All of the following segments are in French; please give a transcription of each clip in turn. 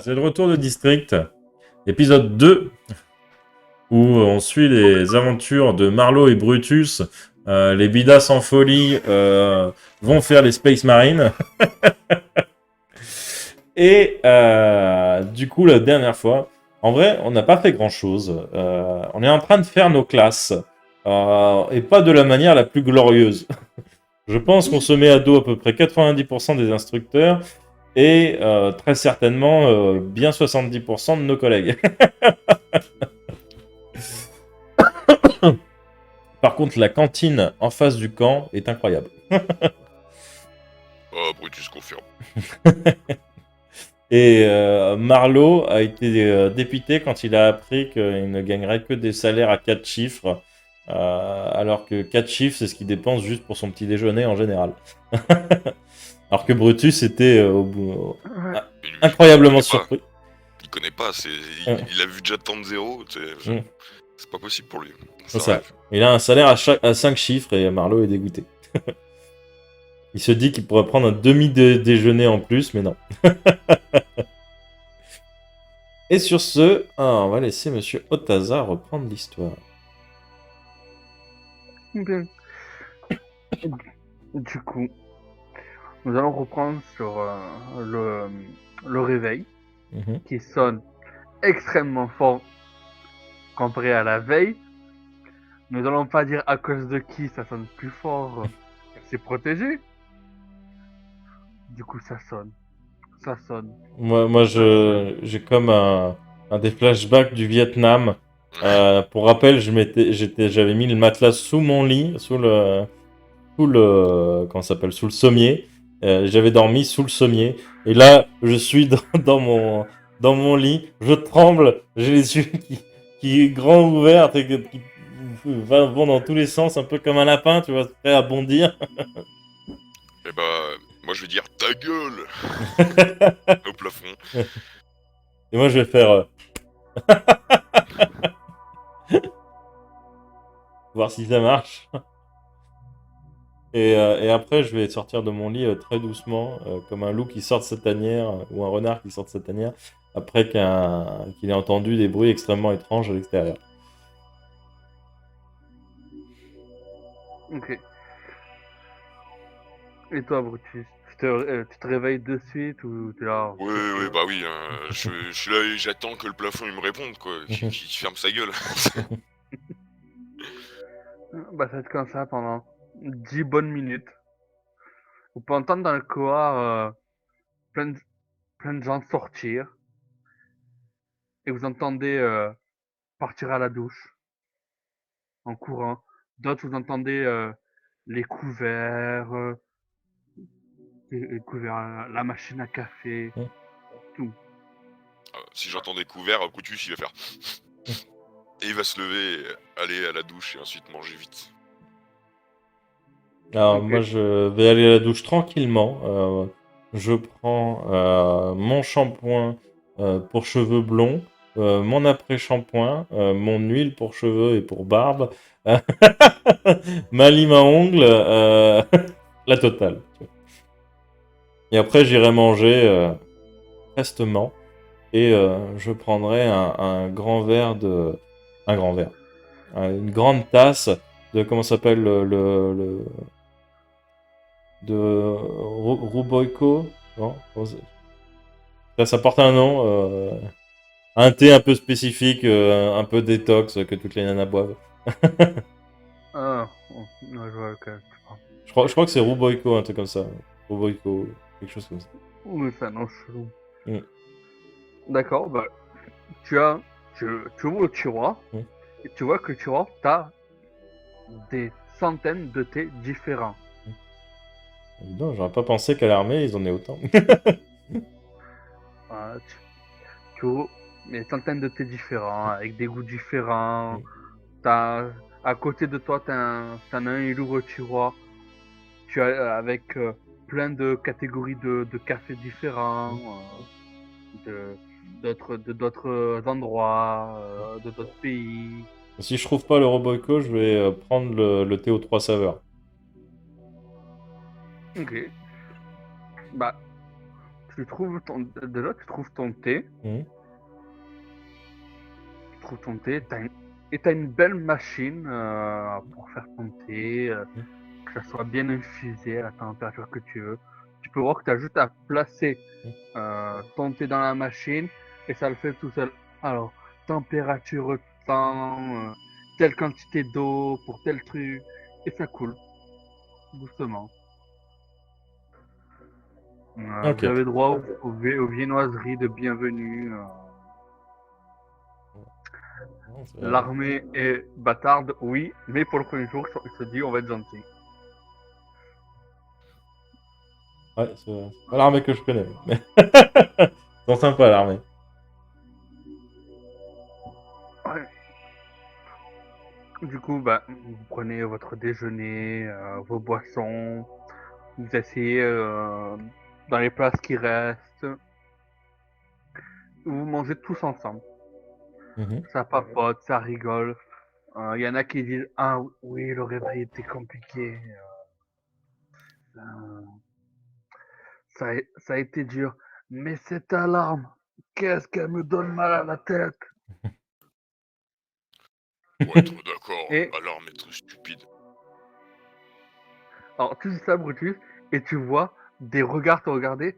c'est le retour de District, épisode 2, où on suit les aventures de Marlowe et Brutus. Les bidas en folie vont faire les Space Marines. Et du coup, la dernière fois, en vrai, on n'a pas fait grand-chose. On est en train de faire nos classes, et pas de la manière la plus glorieuse. Je pense qu'on se met à dos à peu près 90% des instructeurs et très certainement bien 70% de nos collègues. Par contre, la cantine en face du camp est incroyable. Oh, Brutus confirme. Et Marlowe a été dépité quand il a appris qu'il ne gagnerait que des salaires à 4 chiffres, alors que 4 chiffres, c'est ce qu'il dépense juste pour son petit déjeuner en général. Alors que Brutus était incroyablement surpris. Il connaît pas, il a vu déjà tant de zéros, c'est pas possible pour lui. C'est ça. Il a un salaire à 5 chiffres et Marlowe est dégoûté. Il se dit qu'il pourrait prendre un demi-déjeuner en plus, mais non. Et sur ce, on va laisser Monsieur Otaza reprendre l'histoire. Bien. Du coup, nous allons reprendre sur le réveil qui sonne extrêmement fort comparé à la veille. Nous allons pas dire à cause de qui ça sonne plus fort. C'est protégé. Du coup, ça sonne. Ça sonne. Moi j'ai comme des flashbacks du Vietnam. Pour rappel, j'avais mis le matelas sous mon lit, sous le comment ça s'appelle, sous le sommier. J'avais dormi sous le sommier. Et là, je suis dans mon lit. Je tremble. J'ai les yeux qui grands ouverts et qui vont dans tous les sens, un peu comme un lapin, tu vois, prêt à bondir. Et bah, moi je vais dire ta gueule au plafond. Et moi, je vais faire voir si ça marche. Et après, je vais sortir de mon lit très doucement, comme un loup qui sort de sa tanière, ou un renard qui sort de sa tanière, après qu'il ait entendu des bruits extrêmement étranges à l'extérieur. Ok. Et toi, Brutus, tu te réveilles de suite ou t'es là? Oui, bah oui, je suis là et j'attends que le plafond il me réponde, quoi, qu'il ferme sa gueule. Bah, ça va être comme ça pendant 10 bonnes minutes. Vous pouvez entendre dans le couloir plein de gens sortir. Et vous entendez partir à la douche en courant. D'autres, vous entendez les couverts, la machine à café, tout. Si j'entends des couverts, Brutus il va faire... Et il va se lever, aller à la douche et ensuite manger vite. Alors, Ok. moi, je vais aller à la douche tranquillement. Je prends mon shampoing pour cheveux blonds, mon après-shampoing, mon huile pour cheveux et pour barbe, ma lime à ongles, la totale. Et après, j'irai manger prestement et je prendrai un grand verre de... Un grand verre. Une grande tasse de... Comment ça s'appelle de Ruboiko, non? Ça porte un nom, un thé un peu spécifique, un peu détox que toutes les nanas boivent. Ah, oh, non, je vois lequel tu parles. Je crois que c'est Ruboiko, un truc comme ça. Ruboiko, quelque chose comme ça. Oui, c'est un nom chelou. Mm. D'accord, bah, tu ouvres le tiroir Mm. et tu vois que le tiroir, t'as des centaines de thés différents. Dis donc, j'aurais pas pensé qu'à l'armée, ils en aient autant. Voilà, tu ouvres des centaines de thés différents, avec des goûts différents. T'as, à côté de toi, t'en as un, il ouvre le tiroir. Tu as avec plein de catégories de cafés différents, d'autres endroits, de d'autres pays. Si je trouve pas le Ruboiko, je vais prendre le thé aux 3 saveurs. Ok. Bah, tu trouves ton thé. Mhm. Tu trouves ton thé. Et t'as une belle machine pour faire ton thé. Mhm. Que ça soit bien infusé à la température que tu veux. Tu peux voir que tu as juste à placer Mhm. ton thé dans la machine et ça le fait tout seul. Alors, température, temps, telle quantité d'eau pour tel truc, et ça coule, doucement. Ok. Vous avez droit aux viennoiseries de bienvenue. Non, L'armée est bâtarde, oui, mais pour le premier jour, il se dit on va être gentil. ouais, c'est pas l'armée que je connais. Mais ils sont sympas, l'armée. Ouais. Du coup, bah, vous prenez votre déjeuner, vos boissons, vous essayez dans les places qui restent, vous mangez tous ensemble. Mhm. Ça papote, ça rigole. Il y en a qui disent ah oui, le réveil était compliqué, euh, ça a été dur, mais cette alarme, qu'est-ce qu'elle me donne mal à la tête. Pour être d'accord, Et l'alarme est très stupide. alors tu dis ça, Brutus, et tu vois des regards te regarder,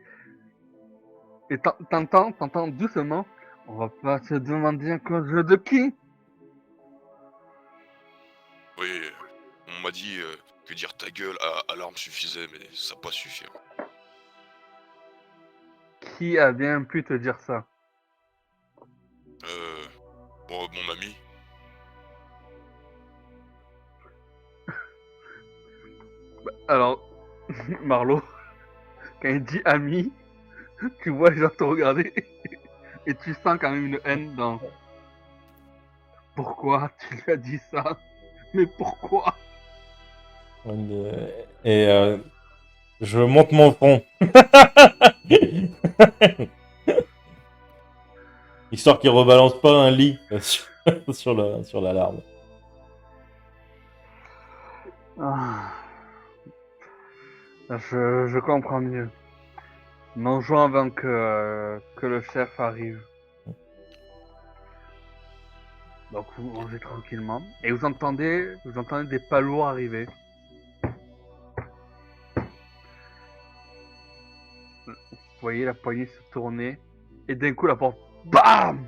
et t'entends doucement, on va pas se demander un jeu de qui. Oui, on m'a dit que dire ta gueule à l'arme suffisait, mais ça n'a pas suffi. Qui a bien pu te dire ça? Euh, bon, mon ami, Alors, Marlo, quand il dit ami, tu vois les gens te regarder et tu sens quand même une haine dans pourquoi tu lui as dit ça? Mais pourquoi? Et je monte mon front. Histoire qu'il rebalance pas un lit sur l'alarme. Ah, je comprends mieux. Mangeons avant que le chef arrive. Donc vous mangez tranquillement et vous entendez des pas lourds arriver. Vous voyez la poignée se tourner et d'un coup la porte, BAM!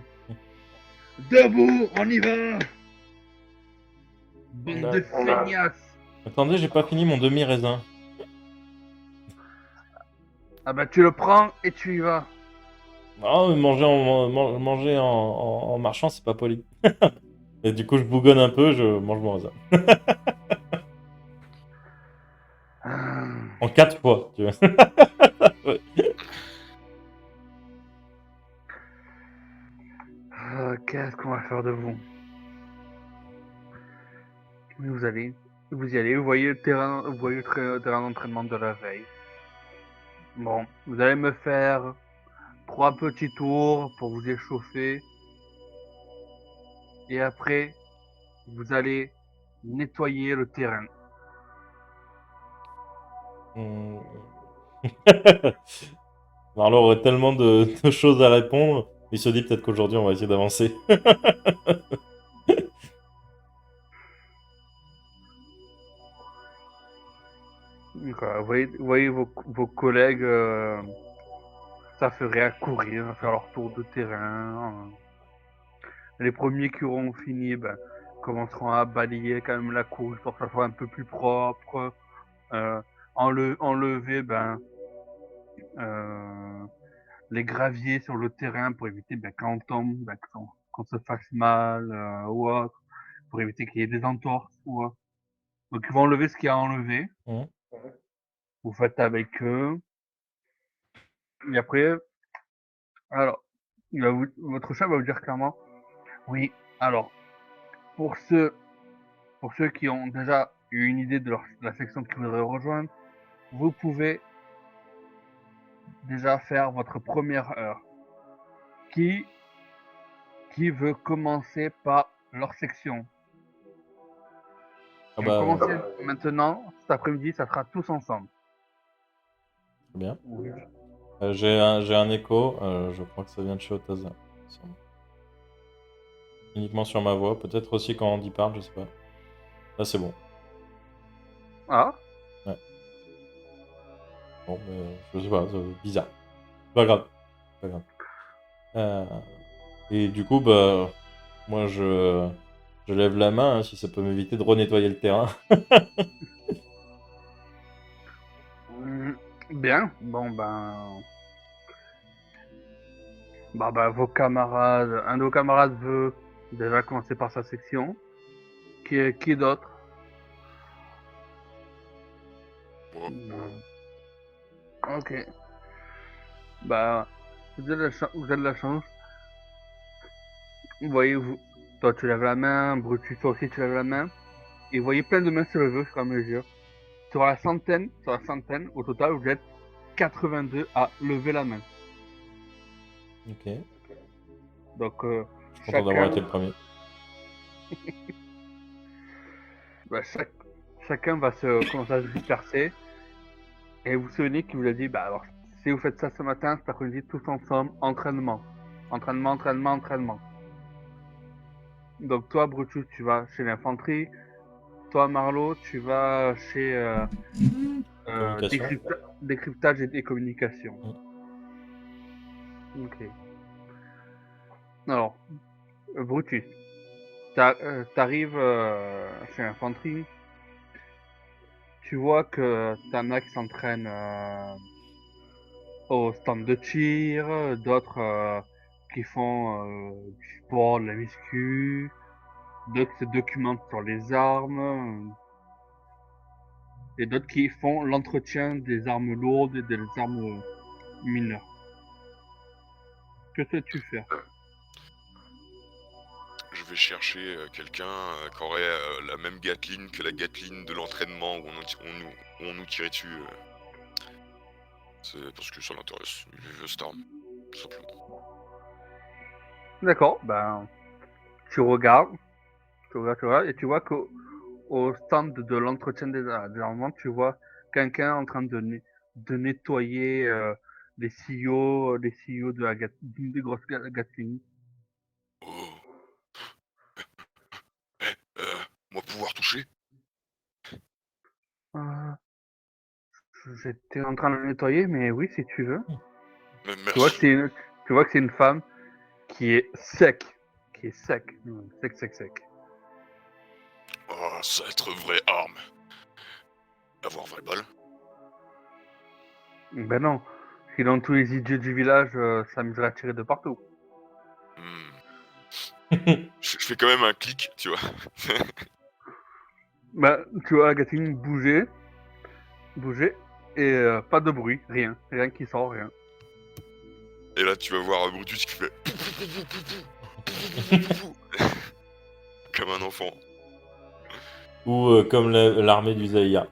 Debout, on y va! Bande de feignasses! Attendez, j'ai pas fini mon demi-raisin. Ah bah tu le prends et tu y vas. Ah, manger en marchant, c'est pas poli. Et du coup, je bougonne un peu, je mange mon raisin. Ah, En 4 fois, tu vois. Ouais. qu'est-ce qu'on va faire de vous? Vous allez, vous y allez, vous voyez le terrain, vous voyez le terrain d'entraînement de la veille. Bon, vous allez me faire 3 petits tours pour vous échauffer et après vous allez nettoyer le terrain. Hmm. Marlo aurait tellement de choses à répondre. Il se dit peut-être qu'aujourd'hui, on va essayer d'avancer. Donc, vous voyez vos collègues s'affairer à courir, à faire leur tour de terrain. Les premiers qui auront fini ben, commenceront à balayer quand même la cour pour que ça soit un peu plus propre. Euh, enlever ben, euh, les graviers sur le terrain pour éviter ben, quand on tombe, ben, qu'on se fasse mal ou autre, pour éviter qu'il y ait des entorses ou autre. Donc ils vont enlever ce qu'il y a à enlever. Hmm. Vous faites avec eux. Et après, alors, votre chat va vous dire clairement, oui, alors, pour ceux, pour ceux qui ont déjà eu une idée de la section qu'ils voudraient rejoindre, vous pouvez déjà faire votre première heure. Qui, qui veut commencer par leur section? Ah Ils vont bah, commencer maintenant, cet après-midi, ça sera tous ensemble. très bien. Oui. J'ai un écho, je crois que ça vient de chez Otaza. Il me semble. Uniquement sur ma voix, peut-être aussi quand Andy parle, je sais pas. Là, c'est bon. Ah, Ouais. Bon, je sais pas, c'est bizarre. Pas grave. Pas grave. Et du coup, bah, moi, je lève la main, hein, si ça peut m'éviter de renettoyer le terrain. mm, bien. Bon, vos camarades, un de vos camarades veut déjà commencer par sa section. Qui d'autre? Moi, Mm, Ok. Bah, vous avez de la chance. Vous voyez, toi tu lèves la main, Brutus toi aussi tu lèves la main. Et vous voyez plein de mains se lever au fur et à mesure. Sur la centaine, au total, vous êtes 82 à lever la main. Ok. Je Donc, suis content d'avoir été chacun, le premier. bah, chacun va se commencer à se disperser. Et vous vous souvenez qu'il vous a dit, bah alors, si vous faites ça ce matin, cet après-midi, tous ensemble, entraînement. Entraînement, entraînement, entraînement. Donc, toi, Brutus, tu vas chez l'infanterie. Toi, Marlowe, tu vas chez Communication. décryptage et communication. Mm. Ok. Alors, Brutus, t'arrives chez l'infanterie. Tu vois que t'en as qui s'entraînent au stand de tir, d'autres qui font du sport, de la muscu, d'autres qui se documentent sur les armes, et d'autres qui font l'entretien des armes lourdes et des armes mineures. Que sais-tu faire? je vais chercher quelqu'un qui aurait la même Gatling que la Gatling de l'entraînement où on nous tirait dessus. C'est parce que ça l'intéresse. Il veut cette arme, tout simplement. D'accord, tu regardes, tu regardes, et tu vois qu'au au stand de l'entretien des armements, tu vois quelqu'un en train de nettoyer les tuyaux de d'une des grosses Gatling. Oh, moi pouvoir toucher? Euh, J'étais en train de le nettoyer, mais oui, si tu veux. Tu vois que Merci. tu vois que c'est une femme qui est sec, qui est sec, sec, sec, sec. Oh, ça va être vraie arme. Avoir vraie balle. Ben non, sinon tous les idiots du village s'amuseraient à tirer de partout. Hmm. Je fais quand même un clic, tu vois. Ben, tu vois la Gatling bouger, bouger, et pas de bruit, rien, rien qui sort, rien. Et là, tu vas voir Brutus qui fait comme un enfant. Ou comme l'armée du Zaïa.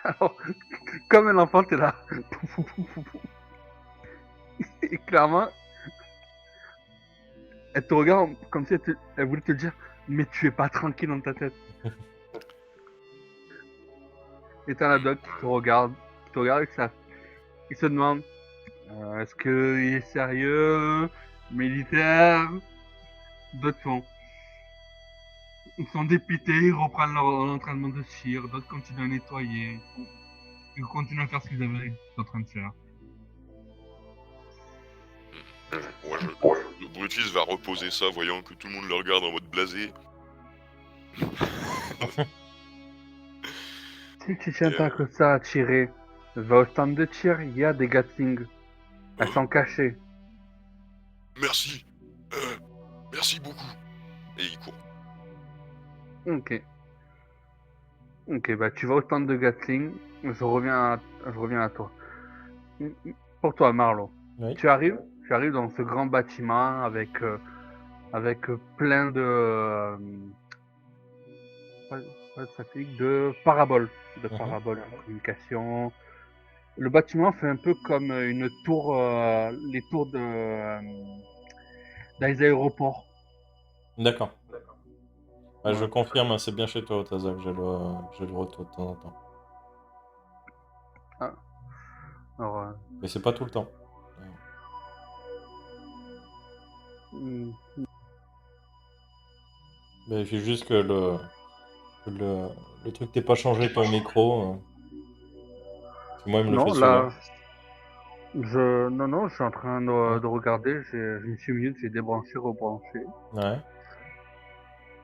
Alors, comme un enfant, t'es là. Et clairement, elle te regarde comme si elle voulait te dire, mais tu es pas tranquille dans ta tête. Et t'as la doc qui te regarde et il se demande, est-ce qu'il est sérieux, militaire? D'autres ils sont dépités, ils reprennent leur entraînement de tir, d'autres continuent à nettoyer, ils continuent à faire ce qu'ils avaient en train de faire. Ouais, le Brutus va reposer ça, voyant que tout le monde le regarde en mode blasé. Si tu Et tiens pas que ça à tirer, va au stand de tir, il y a des Gatling. Elles sont cachées. merci. Euh, merci beaucoup. Et il court. Ok. Ok, bah tu vas au stand de Gatling. Je reviens à toi. Pour toi, Marlo. Oui. Tu arrives dans ce grand bâtiment avec plein pas de satellites, de Mhm. paraboles en communication. Le bâtiment fait un peu comme une tour, les tours dans les aéroports. D'accord. Ah, je Ouais. confirme, hein, c'est bien chez toi, Otaza, que j'ai le retour de temps en temps. Ah, alors, Mais c'est pas tout le temps. hmm, Mais il fait juste que le truc t'ait pas changé ton micro. Parce que moi, il me le fait non, souvent. là, non, je suis en train Ouais. de regarder. Je me suis mis, j'ai débranché, rebranché. Ouais.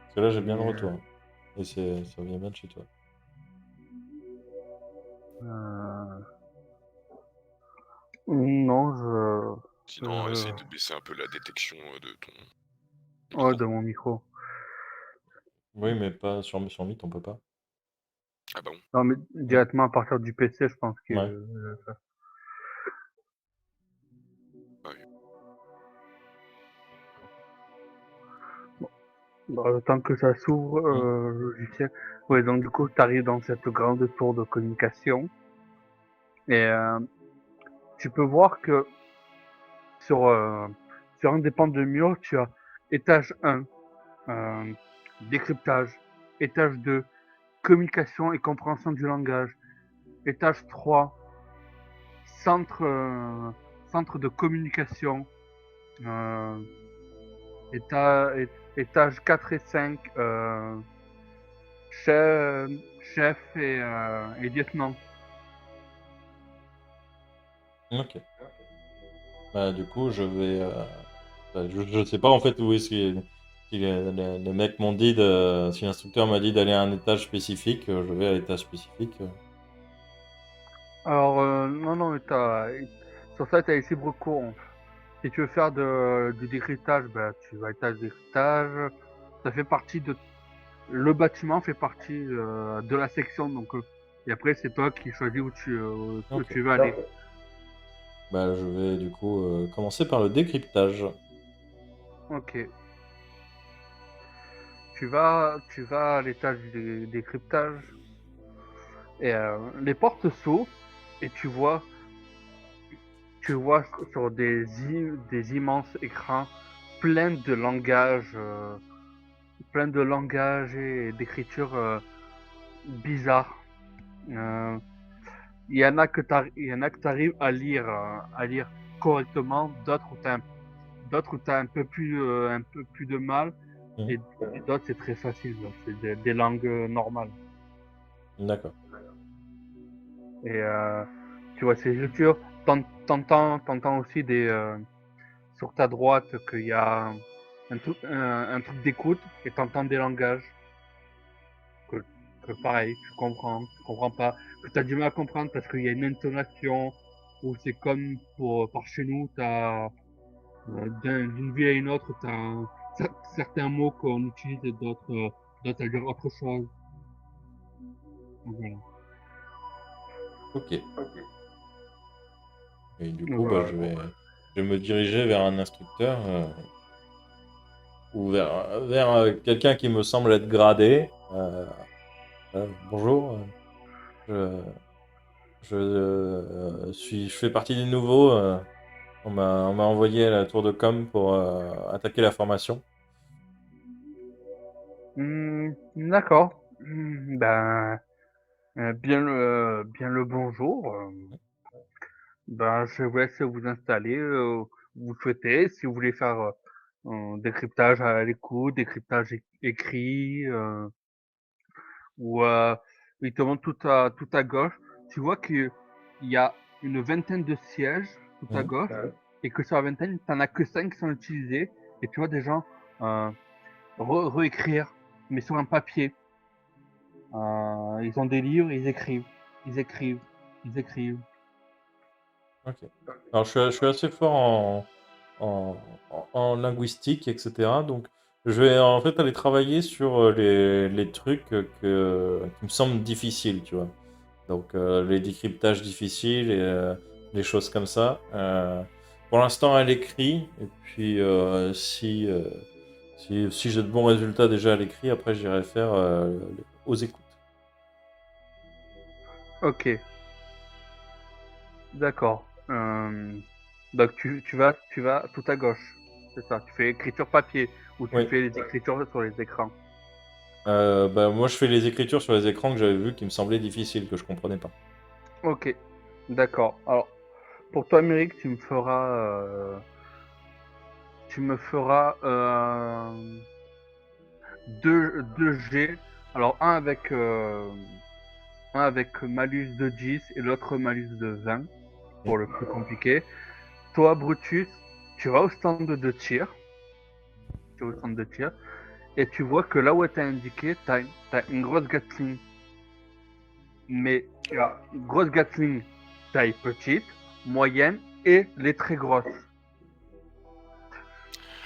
Parce que là, j'ai bien le Et, retour. Et ça vient bien de chez toi. euh, non, Sinon, essaye de baisser un peu la détection de ton ouais, micro. de mon micro. Oui, mais pas sur Meet, on peut pas. Ah bah bon. Non, mais Mm. directement à partir du PC, je pense que. Ouais. Ouais. Bon, le temps que ça s'ouvre, Mm. le logiciel. Ouais, donc du coup, tu arrives dans cette grande tour de communication et tu peux voir que sur, sur un des pans de mur, tu as étage 1, euh, décryptage, étage 2, communication et compréhension du langage, étage 3, centre, centre de communication, euh, étage 4 et 5, chef, chef et lieutenant. Ok. Bah, du coup, je vais. Bah, je sais pas en fait où est-ce que si les mecs m'ont dit si l'instructeur m'a dit d'aller à un étage spécifique, je vais à l'étage spécifique. Alors, non, non, mais sur ça, tu as les fibres courantes. Si tu veux faire du décryptage, bah, tu vas à l'étage décryptage. Ça fait partie de. Le bâtiment fait partie de la section, donc. Et après, c'est toi qui choisis où Ok. tu veux aller. Bah, je vais du coup commencer par le décryptage. Ok. Tu vas à l'étage du décryptage et les portes s'ouvrent et tu vois sur des immenses écrans pleins de langages, et d'écritures bizarres. Euh, il y en a que tu arrives à lire correctement, d'autres où tu as un peu plus de mal, Mhm. et, et d'autres c'est très facile, c'est des langues normales. D'accord. Et tu vois ces écritures, t'entends aussi sur ta droite qu'il y a un truc d'écoute et t'entends des langages que, que pareil, tu comprends pas, que tu as du mal à comprendre parce qu'il y a une intonation où c'est comme par chez nous, d'une ville à une autre, certains mots qu'on utilise et d'autres à dire autre chose. Donc, voilà. Ok. Et du Donc, coup, bah, voilà. je vais me diriger vers un instructeur ou vers quelqu'un qui me semble être gradé. Bonjour. Je fais partie des nouveaux. On m'a envoyé à la tour de com pour attaquer la formation. D'accord. Ben, bien le bonjour. Ben, je vous laisse vous installer, où vous souhaitez. Si vous voulez faire un décryptage à l'écoute, décryptage écrit, ou il te montre tout à gauche. Tu vois qu'il y a une vingtaine de sièges tout à Mhm. gauche, et que sur la vingtaine, tu n'en as que 5 qui sont utilisés. Et tu vois des gens euh, réécrire, mais sur un papier. Ils ont des livres, ils écrivent, ils écrivent, ils écrivent. Ok. Alors, je suis assez fort en, en linguistique, etc. Donc, je vais en fait aller travailler sur les trucs qui me semblent difficiles, tu vois. Donc, les décryptages difficiles et les choses comme ça. Pour l'instant, à l'écrit. Et puis, si j'ai de bons résultats déjà à l'écrit, après, j'irai faire aux écoutes. Ok, d'accord. Donc tu vas tout à gauche. C'est ça. Tu fais écriture papier ou tu Oui, fais les écritures sur les écrans. Bah, moi, je fais les écritures sur les écrans que j'avais vu qui me semblaient difficiles, que je comprenais pas. Ok, d'accord. Alors, pour toi, Amérique, tu me feras deux G. Alors, un avec malus de 10 et l'autre malus de 20 Hmm. pour le plus compliqué. Toi, Brutus, tu vas au stand de tir. Tu vas au stand de tir et tu vois que là où tu as indiqué, tu as une grosse Gatling. Mais tu as une grosse Gatling taille petite, moyenne et les très grosses.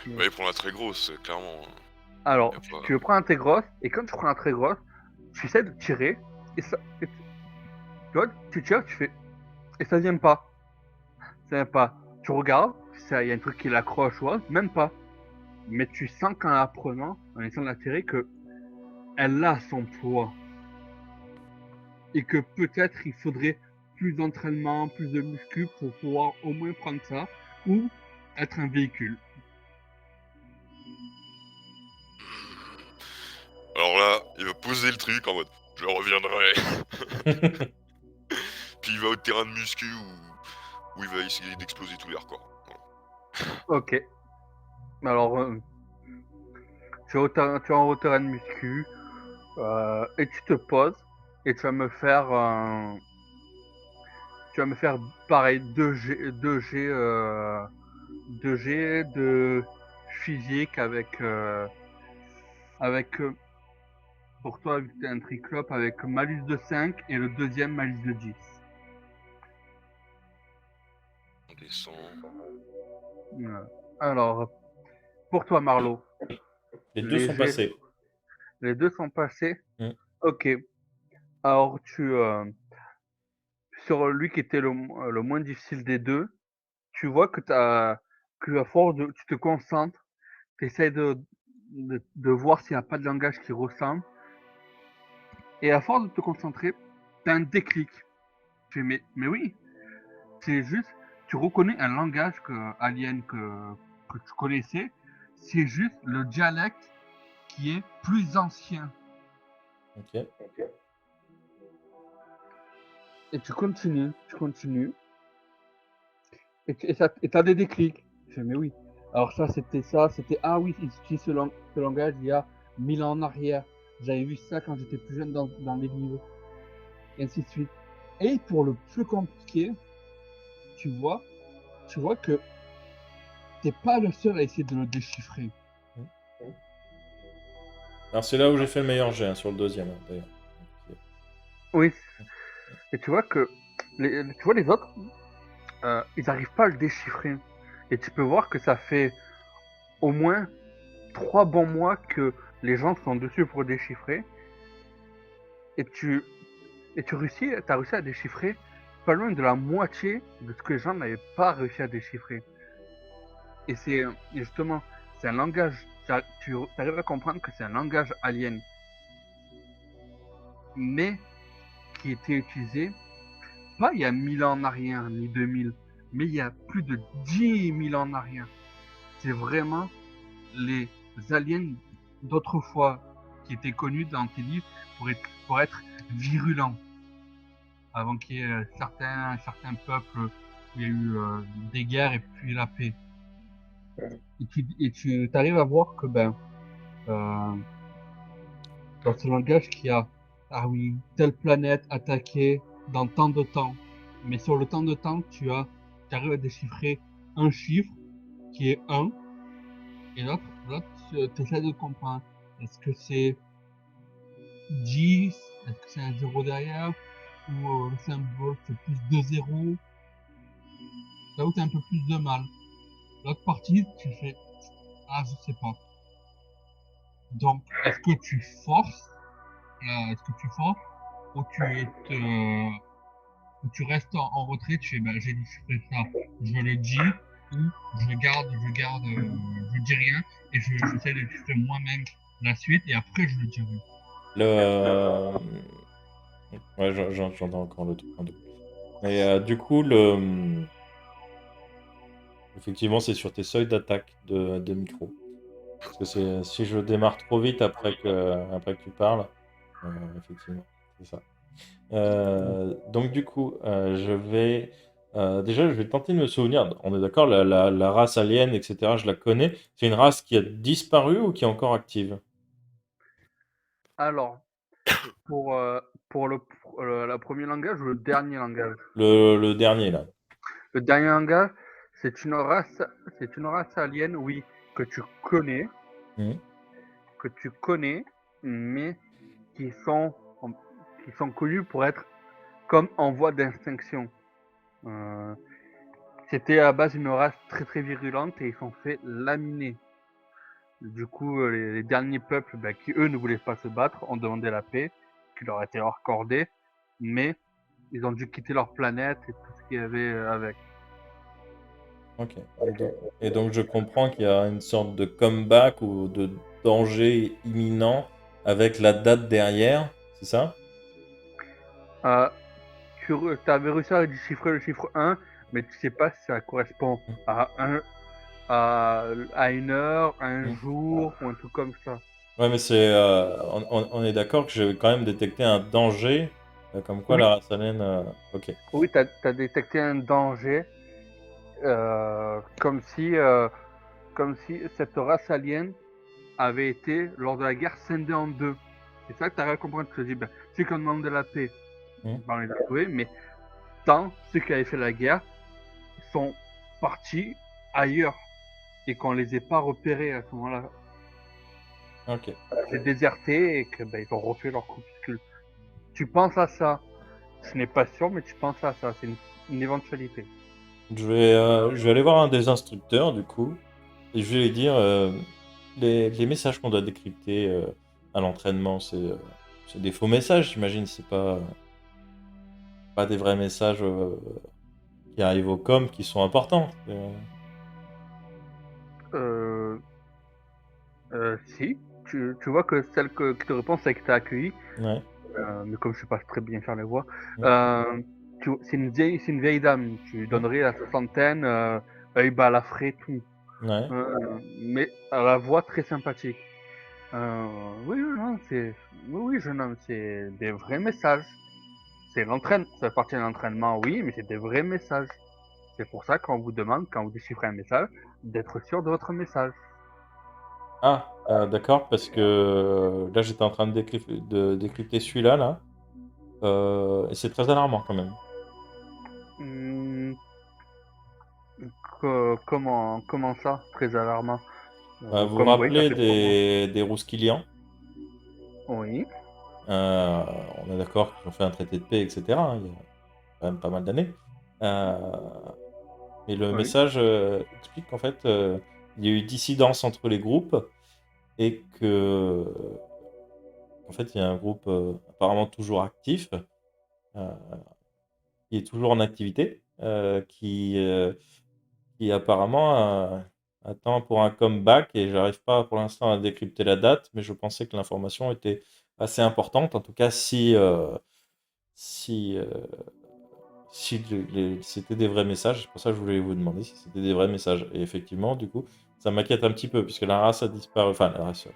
Ouais, pour la très grosse, clairement. Y Alors, a pas... tu prends un très grosse et quand tu prends un très grosse, tu essaies de tirer et tu vois, tu tires, tu fais et ça vient pas. Ça vient pas. Tu regardes, il y a un truc qui l'accroche ou autre, même pas. Mais tu sens qu'en la prenant, en essayant de la tirer, que elle a son poids. Et que peut-être il faudrait plus d'entraînement, plus de muscu pour pouvoir au moins prendre ça ou être un véhicule. Alors là, il va poser le truc en mode je reviendrai. Puis il va au terrain de muscu où il va essayer d'exploser tous les records. Voilà. Ok. Alors, tu es en hauteur de muscu et tu te poses et tu vas me faire pareil 2 G de physique avec pour toi vu que t'es un triclope avec malus de 5 et le deuxième malus de 10. On descend. Alors, pour toi Marlo, Les deux les sont G, passés. les deux sont passés. Hmm. Ok. Alors sur lui qui était le moins difficile des deux, tu vois que à force tu te concentres, tu essaies de voir s'il n'y a pas de langage qui ressemble. Et à force de te concentrer, tu as un déclic. Tu fais, mais oui, c'est juste, tu reconnais un langage alien que tu connaissais, c'est juste le dialecte qui est plus ancien. Ok. Et tu continues, et t'as des déclics. Tu fais, mais oui. Alors c'était, ah oui, ils utilisent ce langage il y a 1000 ans en arrière. J'avais vu ça quand j'étais plus jeune dans les livres. Et ainsi de suite. Et pour le plus compliqué, tu vois, tu vois que t'es pas le seul à essayer de le déchiffrer. Hmm. Alors, c'est là où j'ai fait le meilleur jet, hein, sur le deuxième, hein, d'ailleurs. Oui. Et tu vois que tu vois les autres, ils n'arrivent pas à le déchiffrer. Et tu peux voir que ça fait au moins 3 bons mois que les gens sont dessus pour déchiffrer. Et tu as réussi à déchiffrer pas loin de la moitié de ce que les gens n'avaient pas réussi à déchiffrer. Et justement, c'est un langage, tu arrives à comprendre que c'est un langage alien, mais qui était utilisé pas il y a 1000 ans en arrière, ni 2000, mais il y a plus de 10 000 ans en arrière. C'est vraiment les aliens d'autrefois qui étaient connus dans tes livres pour être virulents, avant qu'il y ait certains peuples où il y a eu des guerres et puis la paix. Et tu arrives à voir que euh, dans ce langage qu'il y a, ah oui, telle planète attaquée dans tant de temps. Mais sur le temps de temps, tu arrives à déchiffrer un chiffre qui est 1 et l'autre tu essaies de comprendre. Est-ce que c'est 10? Est-ce que c'est un zéro derrière? Ou le symbole c'est plus de 0? Là où tu as un peu plus de mal. L'autre partie, tu fais, ah, je sais pas. Donc, est-ce que tu forces, ou tu restes en retrait, tu fais, ben, j'ai déchiffré ça, je le dis, ou je dis rien, et j'essaie de déchiffrer moi-même la suite, et après je le dirai. Le... Ouais, j'entends encore le truc en double. Et du coup, effectivement, c'est sur tes seuils d'attaque de micro. Parce que si je démarre trop vite après que tu parles, effectivement, c'est ça. Donc du coup, déjà, je vais tenter de me souvenir. On est d'accord, la race alien, etc., je la connais. C'est une race qui a disparu ou qui est encore active? Alors, pour, la premier langage ou le dernier langage? Le dernier, là. Le dernier langage, c'est une race c'est une race alien, oui, que tu connais Mhm. que tu connais, mais qui sont qui sont connus pour être comme en voie d'extinction. Heu, C'était à la base une race très, très virulente et ils sont fait laminer. Du coup, les derniers peuples, bah, qui eux ne voulaient pas se battre, ont demandé la paix, qui leur a été accordée, mais ils ont dû quitter leur planète et tout ce qu'il y avait, avec. Ok. Et donc, je comprends qu'il y a une sorte de comeback ou de danger imminent avec la date derrière, c'est ça? Heu, Tu avais réussi à déchiffrer le chiffre 1, mais tu sais pas si ça correspond à un à une heure, à un Mhm. jour ou un truc comme ça. Ouais, mais on est d'accord que j'ai quand même détecté un danger, comme quoi Oui, la race alien. Ok. oui, tu as détecté un danger, comme si cette race alien avait été, lors de la guerre, scindée en 2. C'est ça que tu arrives à comprendre. Tu te dis, ben, ceux qui ont demandé la paix, Mhm. ben, on les a trouvés, mais tant ceux qui avaient fait la guerre sont partis ailleurs et qu'on les ait pas repérés à ce moment-là. Ok. C'est déserté et que ben, ils ont refait leur groupuscule. Tu penses à ça. Ce n'est pas sûr, mais tu penses à ça. C'est une éventualité. Je vais aller voir un des instructeurs, du coup, et je vais lui dire les messages qu'on doit décrypter à l'entraînement, c'est des faux messages, j'imagine, c'est pas des vrais messages qui arrivent au com qui sont importants. Euh, Si, tu vois que celle qui te répond, c'est que tu as accueilli, Ouais. mais comme je sais pas très bien faire les voix, Mm. euh, c'est une vieille dame. Tu lui Mm. donnerais la soixantaine, œil balafré, tout. Ouais. Mais à la voix très sympathique. Oui, oui, non, oui, oui, jeune homme, c'est des vrais messages. Ça fait partie de l'entraînement, oui, mais c'est des vrais messages. C'est pour ça qu'on vous demande, quand vous déchiffrez un message, d'être sûr de votre message. Ah, d'accord, parce que là j'étais en train de décrypter celui-là, là, et c'est très alarmant quand même. Hmm, comment ça? Très alarmant. Vous vous Comme oui, ça rappelez fait 3 mois. des Rouskilians? Oui, Euh, on est d'accord qu'ils ont fait un traité de paix, etc., hein, il y a quand même pas mal d'années. Euh, mais le oui. message explique qu'en fait, il y a eu dissidence entre les groupes et que, en fait, il y a un groupe apparemment toujours actif, euh, qui est toujours en activité, qui apparemment attend pour un comeback et j'arrive pas pour l'instant à décrypter la date, mais je pensais que l'information était assez importante. En tout cas, si, si c'était des vrais messages, c'est pour ça que je voulais vous demander si c'était des vrais messages. Et effectivement, du coup, ça m'inquiète un petit peu, puisque la race a disparu. Enfin, la race,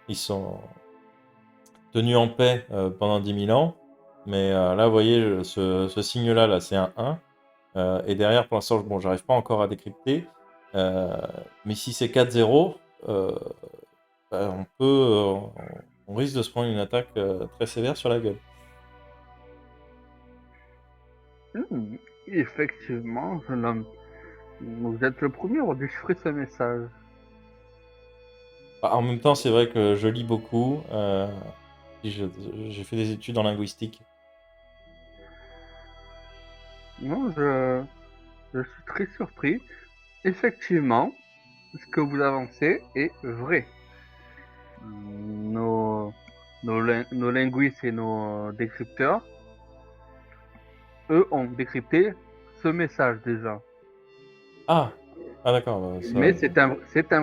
ils sont tenus en paix pendant 10 000 ans. Mais là, vous voyez, ce signe-là, là, c'est un 1. Et derrière, pour l'instant, bon, j'arrive pas encore à décrypter. Euh, mais si c'est 4-0, bah, on risque de se prendre une attaque très sévère sur la gueule. Effectivement, jeune homme. Vous êtes le premier à avoir déchiffré ce message. Bah, en même temps, c'est vrai que je lis beaucoup. Puis j'ai fait des études en linguistique. Non, je suis très surpris. Effectivement, ce que vous avancez est vrai. Nos linguistes et nos décrypteurs, eux, ont décrypté ce message déjà. Ah, ah d'accord, bah, Mais ça. c'est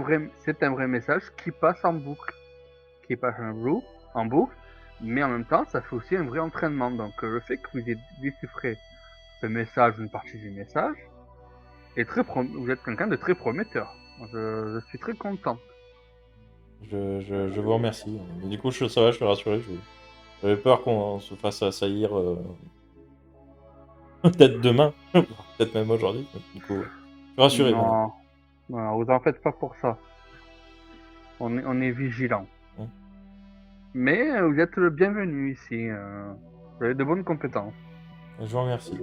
un vrai message qui passe en boucle, qui passe en boucle, mais en même temps, ça fait aussi un vrai entraînement. Donc, le fait que vous ayez déchiffré ce message, une partie du message, vous êtes quelqu'un de très prometteur. Je suis très content. Je vous remercie. Mais du coup, ça va, je suis rassuré. J'avais peur qu'on se fasse assaillir peut-être demain, peut-être même aujourd'hui. Du coup, je suis rassuré maintenant. Non, non, vous en faites pas pour ça. On est vigilant. Hmm. Mais vous êtes le bienvenu ici. Vous avez de bonnes compétences. Je vous remercie.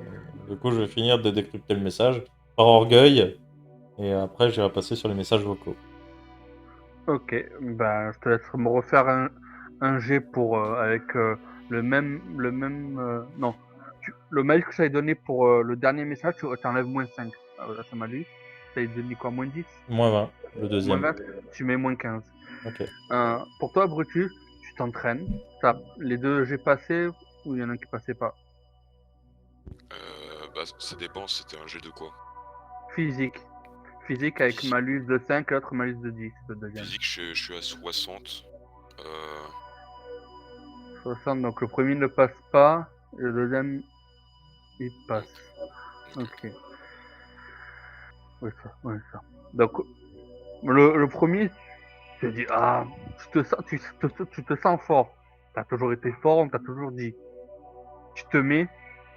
Du coup, je vais finir de décrypter le message par orgueil. Et après, j'irai passer sur les messages vocaux. Ok, ben je te laisse me refaire un jet pour avec non, le mail que je t'avais donné pour le dernier message, tu enlèves -5 ça m'a lu. T'avais donné quoi, -10? -20, le deuxième. -20, tu mets -15. Ok. Pour toi, Brutus, tu t'entraînes. T'as les deux jets passés ou il y en a un qui passait pas? Bah, ça dépend, c'était un jet de quoi? Physique. Physique avec Physique, malus de 5 l'autre malus de 10, le deuxième. physique, je suis à 60. Euh, 60, donc le premier ne passe pas, et le deuxième, il passe. ok. Ok. Oui, ça, oui, ça. Donc, le premier, tu te dis, ah, tu te sens fort. T'as toujours été fort, on t'a toujours dit. Tu te mets,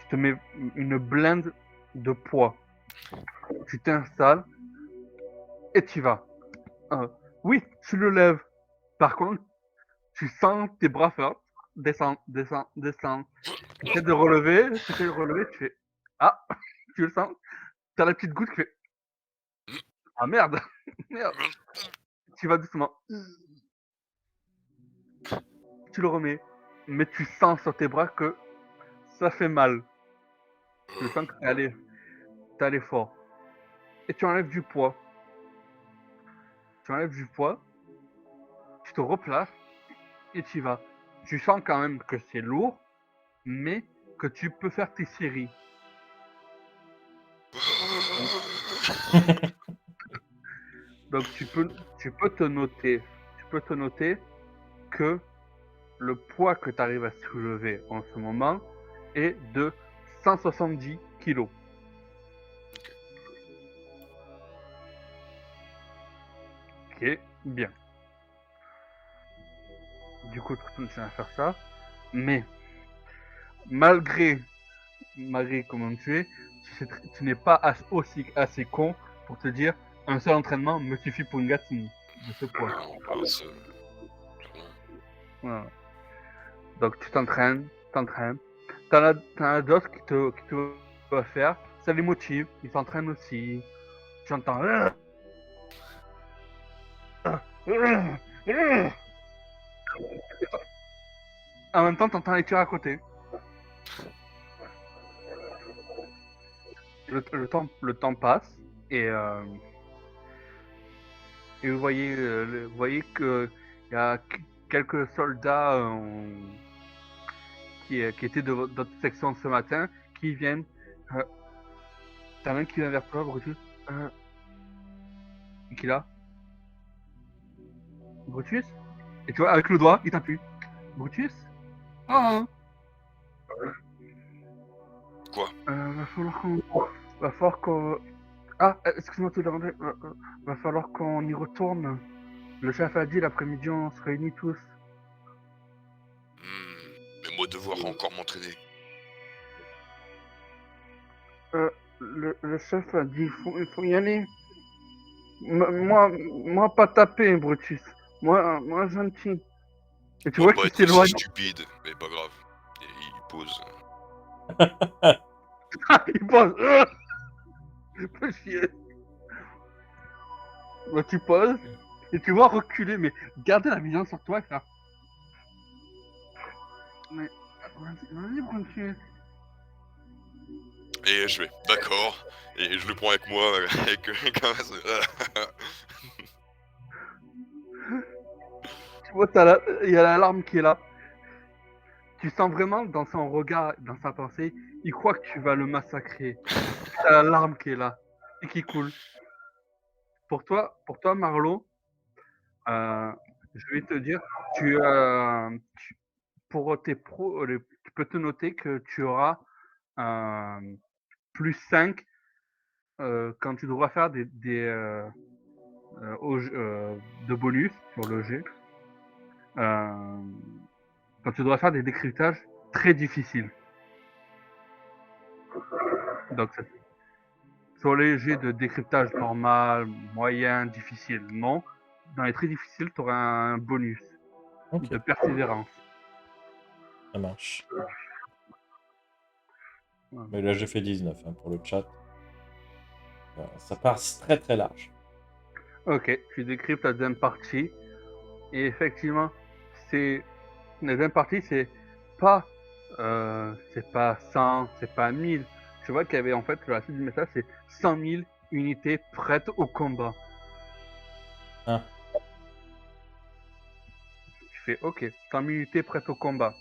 tu te mets une blinde de poids. Tu t'installes et tu vas. Euh, oui, tu le lèves. Par contre, tu sens tes bras faire descendre, descendre, descendre. Tu essaies de relever, tu fais, ah, tu le sens. T'as la petite goutte qui fait, ah merde, merde. Tu vas doucement. Tu le remets. Mais tu sens sur tes bras que ça fait mal. Tu sens que t'es allé fort. Et tu enlèves du poids. Tu enlèves du poids, tu te replaces et tu y vas. Tu sens quand même que c'est lourd, mais que tu peux faire tes séries. Donc, donc tu peux te noter. Tu peux te noter que le poids que tu arrives à soulever en ce moment est de 170 kilos. Ok, bien. Du coup, tu continues à faire ça. Mais malgré comment tu es, tu n'es pas aussi assez con pour te dire un seul entraînement me suffit pour une gatine de ce poids. Non, pas un seul. Clairement. Voilà. Donc tu t'entraînes, t'entraînes. T'en as d'autres qui te va faire. Ça les motive, ils s'entraînent aussi. Tu entends. En même temps, t'entends les tirs à côté. Le temps passe et vous voyez que il y a quelques soldats qui étaient de votre section ce matin qui viennent. Euh, T'as un qui vient vers toi, Brutus. Euh, qui là? Brutus? Et tu vois, avec le doigt, il t'appuie. Brutus? Ah, Quoi? va falloir qu'on. Va falloir qu'on. Ah, excuse-moi de te demander. Va falloir qu'on y retourne. Le chef a dit l'après-midi, on se réunit tous. Mais moi devoir encore m'entraîner. Le chef a dit il faut y aller. Moi, pas taper, Brutus. Moi, gentil. Et tu On va vois pas qu'il être aussi s'éloigne. stupide, mais pas grave. Et il pose. Il pose. Fais chier. Bah, tu poses et tu vois reculer, mais garder la vision sur toi, ça. Mais vas-y, Brutus. Et je vais, d'accord. Et je le prends avec moi, avec Tu vois, il y a l'alarme qui est là. Tu sens vraiment dans son regard, dans sa pensée, il croit que tu vas le massacrer. T'as la larme qui est là et qui coule. Pour toi, Marlo, euh, je vais te dire, pour tes pros, tu peux te noter que tu auras plus 5 quand tu devras faire de bonus sur le jet. Quand tu dois faire des décryptages très difficiles. Donc, sur les jets de décryptage normal, moyen, difficile, non. Dans les très difficiles, tu auras un bonus Ok, de persévérance. ça marche. Voilà. Mais là, j'ai fait 19 hein, pour le chat. Ça passe très très large. Ok, tu décryptes la deuxième partie. Et effectivement, c'est la deuxième partie, c'est pas 100, c'est pas 1000. Tu vois qu'il y avait en fait la suite du message, c'est 100 000 unités prêtes au combat. Ah. Tu fais ok, 100 000 unités prêtes au combat.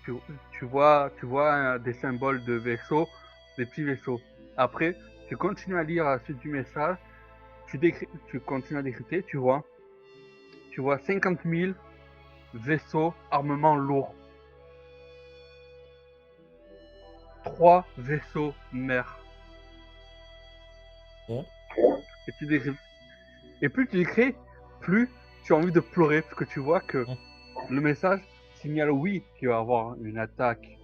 Tu, tu vois des symboles de vaisseaux, des petits vaisseaux. Après, tu continues à lire la suite du message, tu continues à décrypter, tu vois 50 000 vaisseaux armement lourd. 3 vaisseaux mer. Ok. Et tu décryptes. Et plus tu décris, plus tu as envie de pleurer parce que tu vois que le message signale oui qu'il va y avoir une attaque,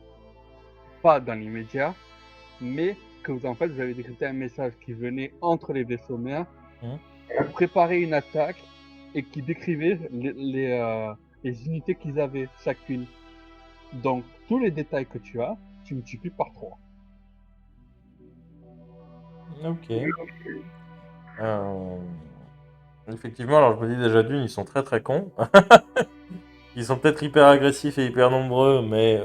pas dans l'immédiat, mais que vous en fait vous avez décrypté un message qui venait entre les vaisseaux mers pour préparer une attaque et qui décrivait les unités qu'ils avaient chacune. Donc tous les détails que tu multiplies par 3. Ok. Euh, Effectivement, alors je me dis déjà d'une, ils sont très très cons. Ils sont peut-être hyper agressifs et hyper nombreux, mais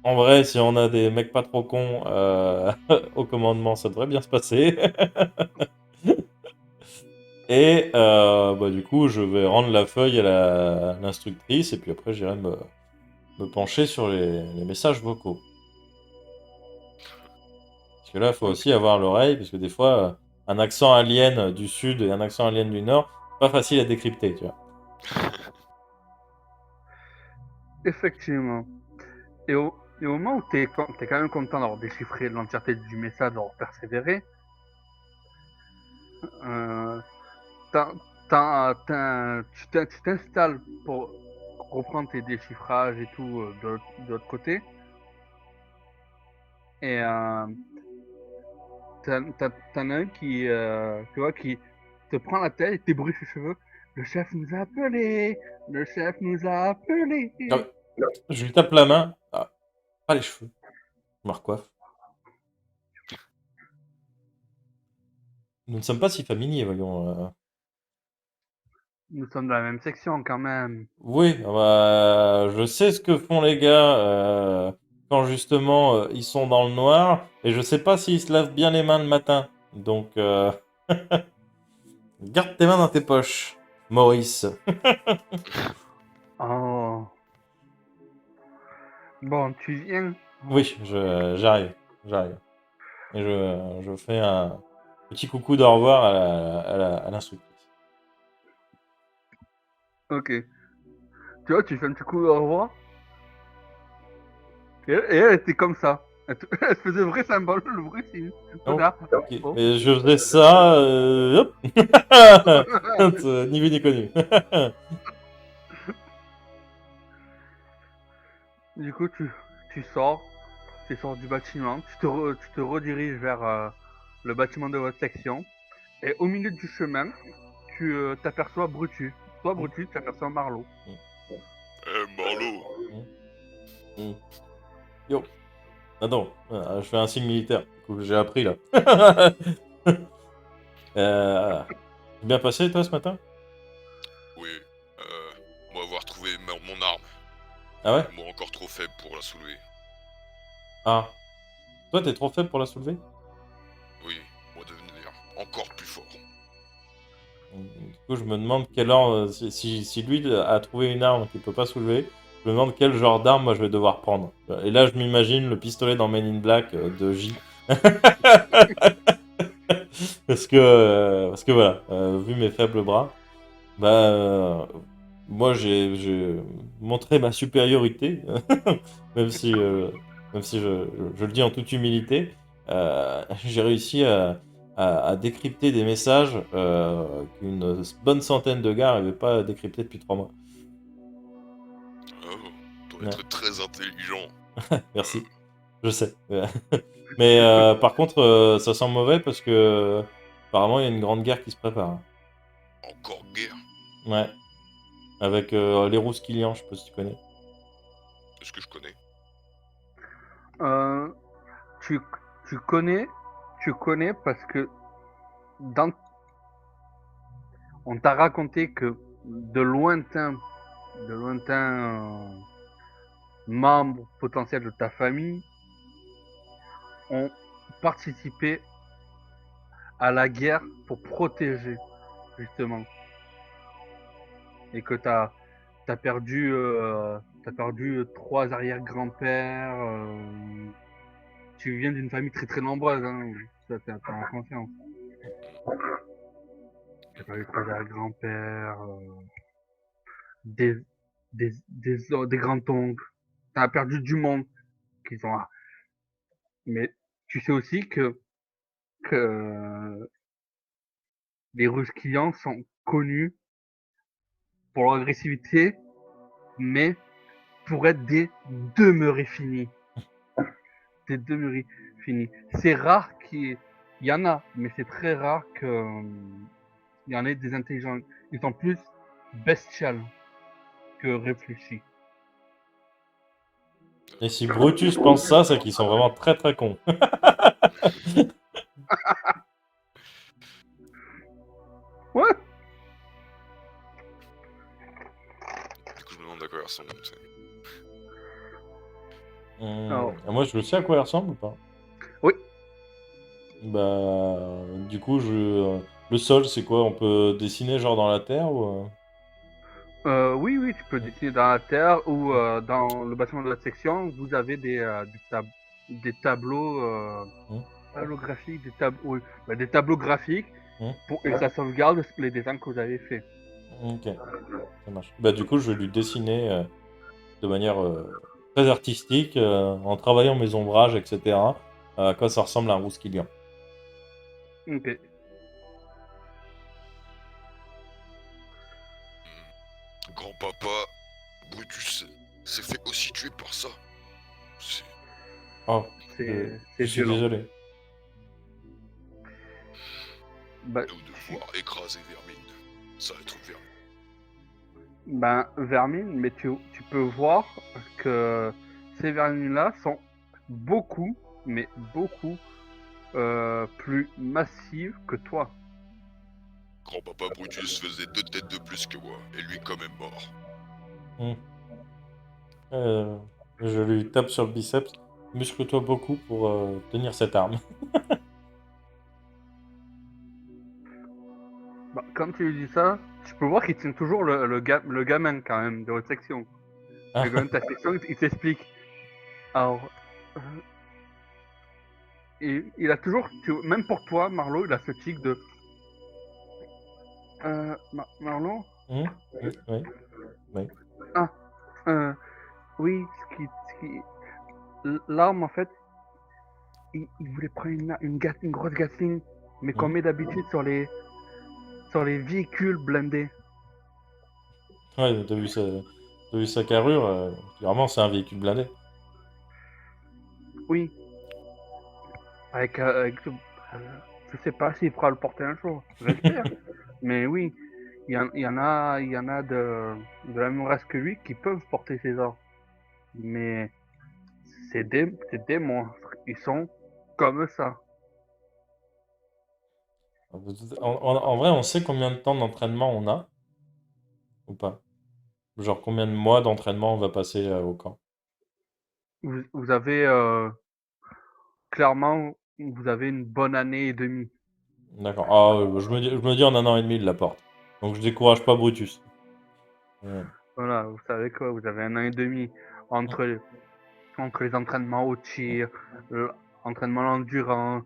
en vrai, si on a des mecs pas trop cons au commandement, ça devrait bien se passer. Et bah, du coup, je vais rendre la feuille à l'instructrice et puis après, j'irai me pencher sur les messages vocaux. Parce que là, il faut aussi avoir l'oreille, parce que des fois, un accent alien du sud et un accent alien du nord, pas facile à décrypter, tu vois. Effectivement. Et au moment où tu es, quand même content d'avoir déchiffré l'entièreté du message, d'avoir persévéré, euh, tu t'installes pour reprendre tes déchiffrages et tout de l'autre côté. Et t'en as un tu vois, qui te prend la tête et t'ébruche les cheveux. Le chef nous a appelés. Le chef nous a appelés. Ah, je lui tape la main. Ah, pas les cheveux. Je me recoiffe. Nous ne sommes pas si familiers, voyons. Nous sommes dans la même section quand même. Oui, bah, je sais ce que font les gars quand justement ils sont dans le noir, et je sais pas s'ils se lavent bien les mains le matin. Donc, garde tes mains dans tes poches, Maurice. Oh. Bon, tu viens. Oui, j'arrive, j'arrive. Et je fais un petit coucou d'au revoir à l'instructrice. Ok. Tu vois, tu fais un petit coup au revoir. Et elle était comme ça. Elle faisait le vrai symbole, le vrai signe. Oh, Voilà. ok. Bon. Mais je faisais ça, hop. Ni vu ni connu. Du coup, tu sors du bâtiment, tu te rediriges vers le bâtiment de votre section. Et au milieu du chemin, tu t'aperçois Brutus. Toi, Brutus, tu aperçois Marlowe. Marlowe. Yo. Attends, je fais un signe militaire. Du coup, j'ai appris là. Bien passé toi ce matin? Oui, moi avoir trouvé mon arme. Ah ouais? Moi encore trop faible pour la soulever. Ah. Toi t'es trop faible pour la soulever? Oui, moi devenir encore plus fort. Du coup, je me demande quel ordre, si lui a trouvé une arme qu'il peut pas soulever, je me demande quel genre d'arme moi je vais devoir prendre. Et là, je m'imagine le pistolet dans Men in Black de J. Parce que voilà, vu mes faibles bras, bah, moi j'ai montré ma supériorité, même si, même si je le dis en toute humilité, j'ai réussi à décrypter des messages qu'une bonne centaine de gars n'arrivaient pas à décrypter depuis 3 mois. Oh, doit Ouais. être très intelligent. Merci, je sais. Mais par contre, ça sent mauvais parce que apparemment il y a une grande guerre qui se prépare. Encore guerre. Ouais, avec les Rouskilians, je sais pas si tu connais. Est-ce que je connais? Euh, tu, tu connais parce que dans, on t'a raconté que de lointains membres potentiels de ta famille ont participé à la guerre pour protéger, justement. Et que t'as perdu 3 arrière-grands-pères. Tu viens d'une famille très très nombreuse, hein. Ça, t'as en conscience. T'as perdu 3 arrière-grands-pères, des, des grands-oncles. T'as perdu du monde qui sont là. Mais tu sais aussi que les Russes clients sont connus pour leur agressivité, mais pour être des demeurés finis. Des demeurés finis. C'est rare il y en a, mais c'est très rare il y en ait des intelligents. Ils sont plus bestiales que réfléchis. Et si Brutus pense ça, c'est qu'ils sont vraiment très très cons. Ouais. Du coup, je me demande à quoi il ressemble. Alors, Moi, je sais à quoi il ressemble ou pas? oui. Bah, du coup, le sol, c'est quoi? On peut dessiner genre dans la terre ou... Oui, oui, tu peux dessiner dans la terre ou dans le bâtiment de la section, vous avez des tableaux Hmm, graphiques, oui, des tableaux graphiques hmm, et ça sauvegarde les dessins que vous avez faits. ok, ça marche. Bah, du coup, je vais lui dessiner de manière très artistique, en travaillant mes ombrages, etc. À quoi ça ressemble à un Rouskilian. Ok. Grand-papa Brutus s'est fait aussi tuer par ça. C'est Oh, je C'est suis violent. désolé. Bah, nous devoir écraser Vermine. Ça va être Vermine. ben, vermine, mais tu peux voir que ces vermines-là sont beaucoup, mais beaucoup plus massives que toi. Grand-papa Brutus faisait 2 têtes de plus que moi, et lui quand même mort. Hmm. Euh, je lui tape sur le biceps. Muscle-toi beaucoup pour tenir cette arme. Bah, quand tu lui dis ça, tu peux voir qu'il tient toujours le gamin quand même de votre section. Le gamin de ta section, il t'explique. Alors, euh, il a toujours, même pour toi, Marlo, il a ce tic de Marlo. Hmm, hmm, oui, oui. Ah, euh, oui, l'arme en fait, il voulait prendre une grosse Gatling, mais qu'on Hmm. met d'habitude sur les véhicules blindés. Ouais, t'as vu sa carrure, clairement c'est un véhicule blindé. Oui, je sais pas s'il pourra le porter un jour, j'espère. Mais oui, il y en a de la même race que lui qui peuvent porter ces armes. Mais c'est des monstres. Ils sont comme ça. En vrai, on sait combien de temps d'entraînement on a, ou pas? Genre combien de mois d'entraînement on va passer au camp? Vous avez clairement, vous avez une bonne année et demie. D'accord. Ah, je me dis en 1 an et demi, il la porte. Donc je décourage pas Brutus. Ouais. Voilà, vous savez quoi, vous avez un an et demi entre, entre les entraînements au tir, l'entraînement à l'endurance,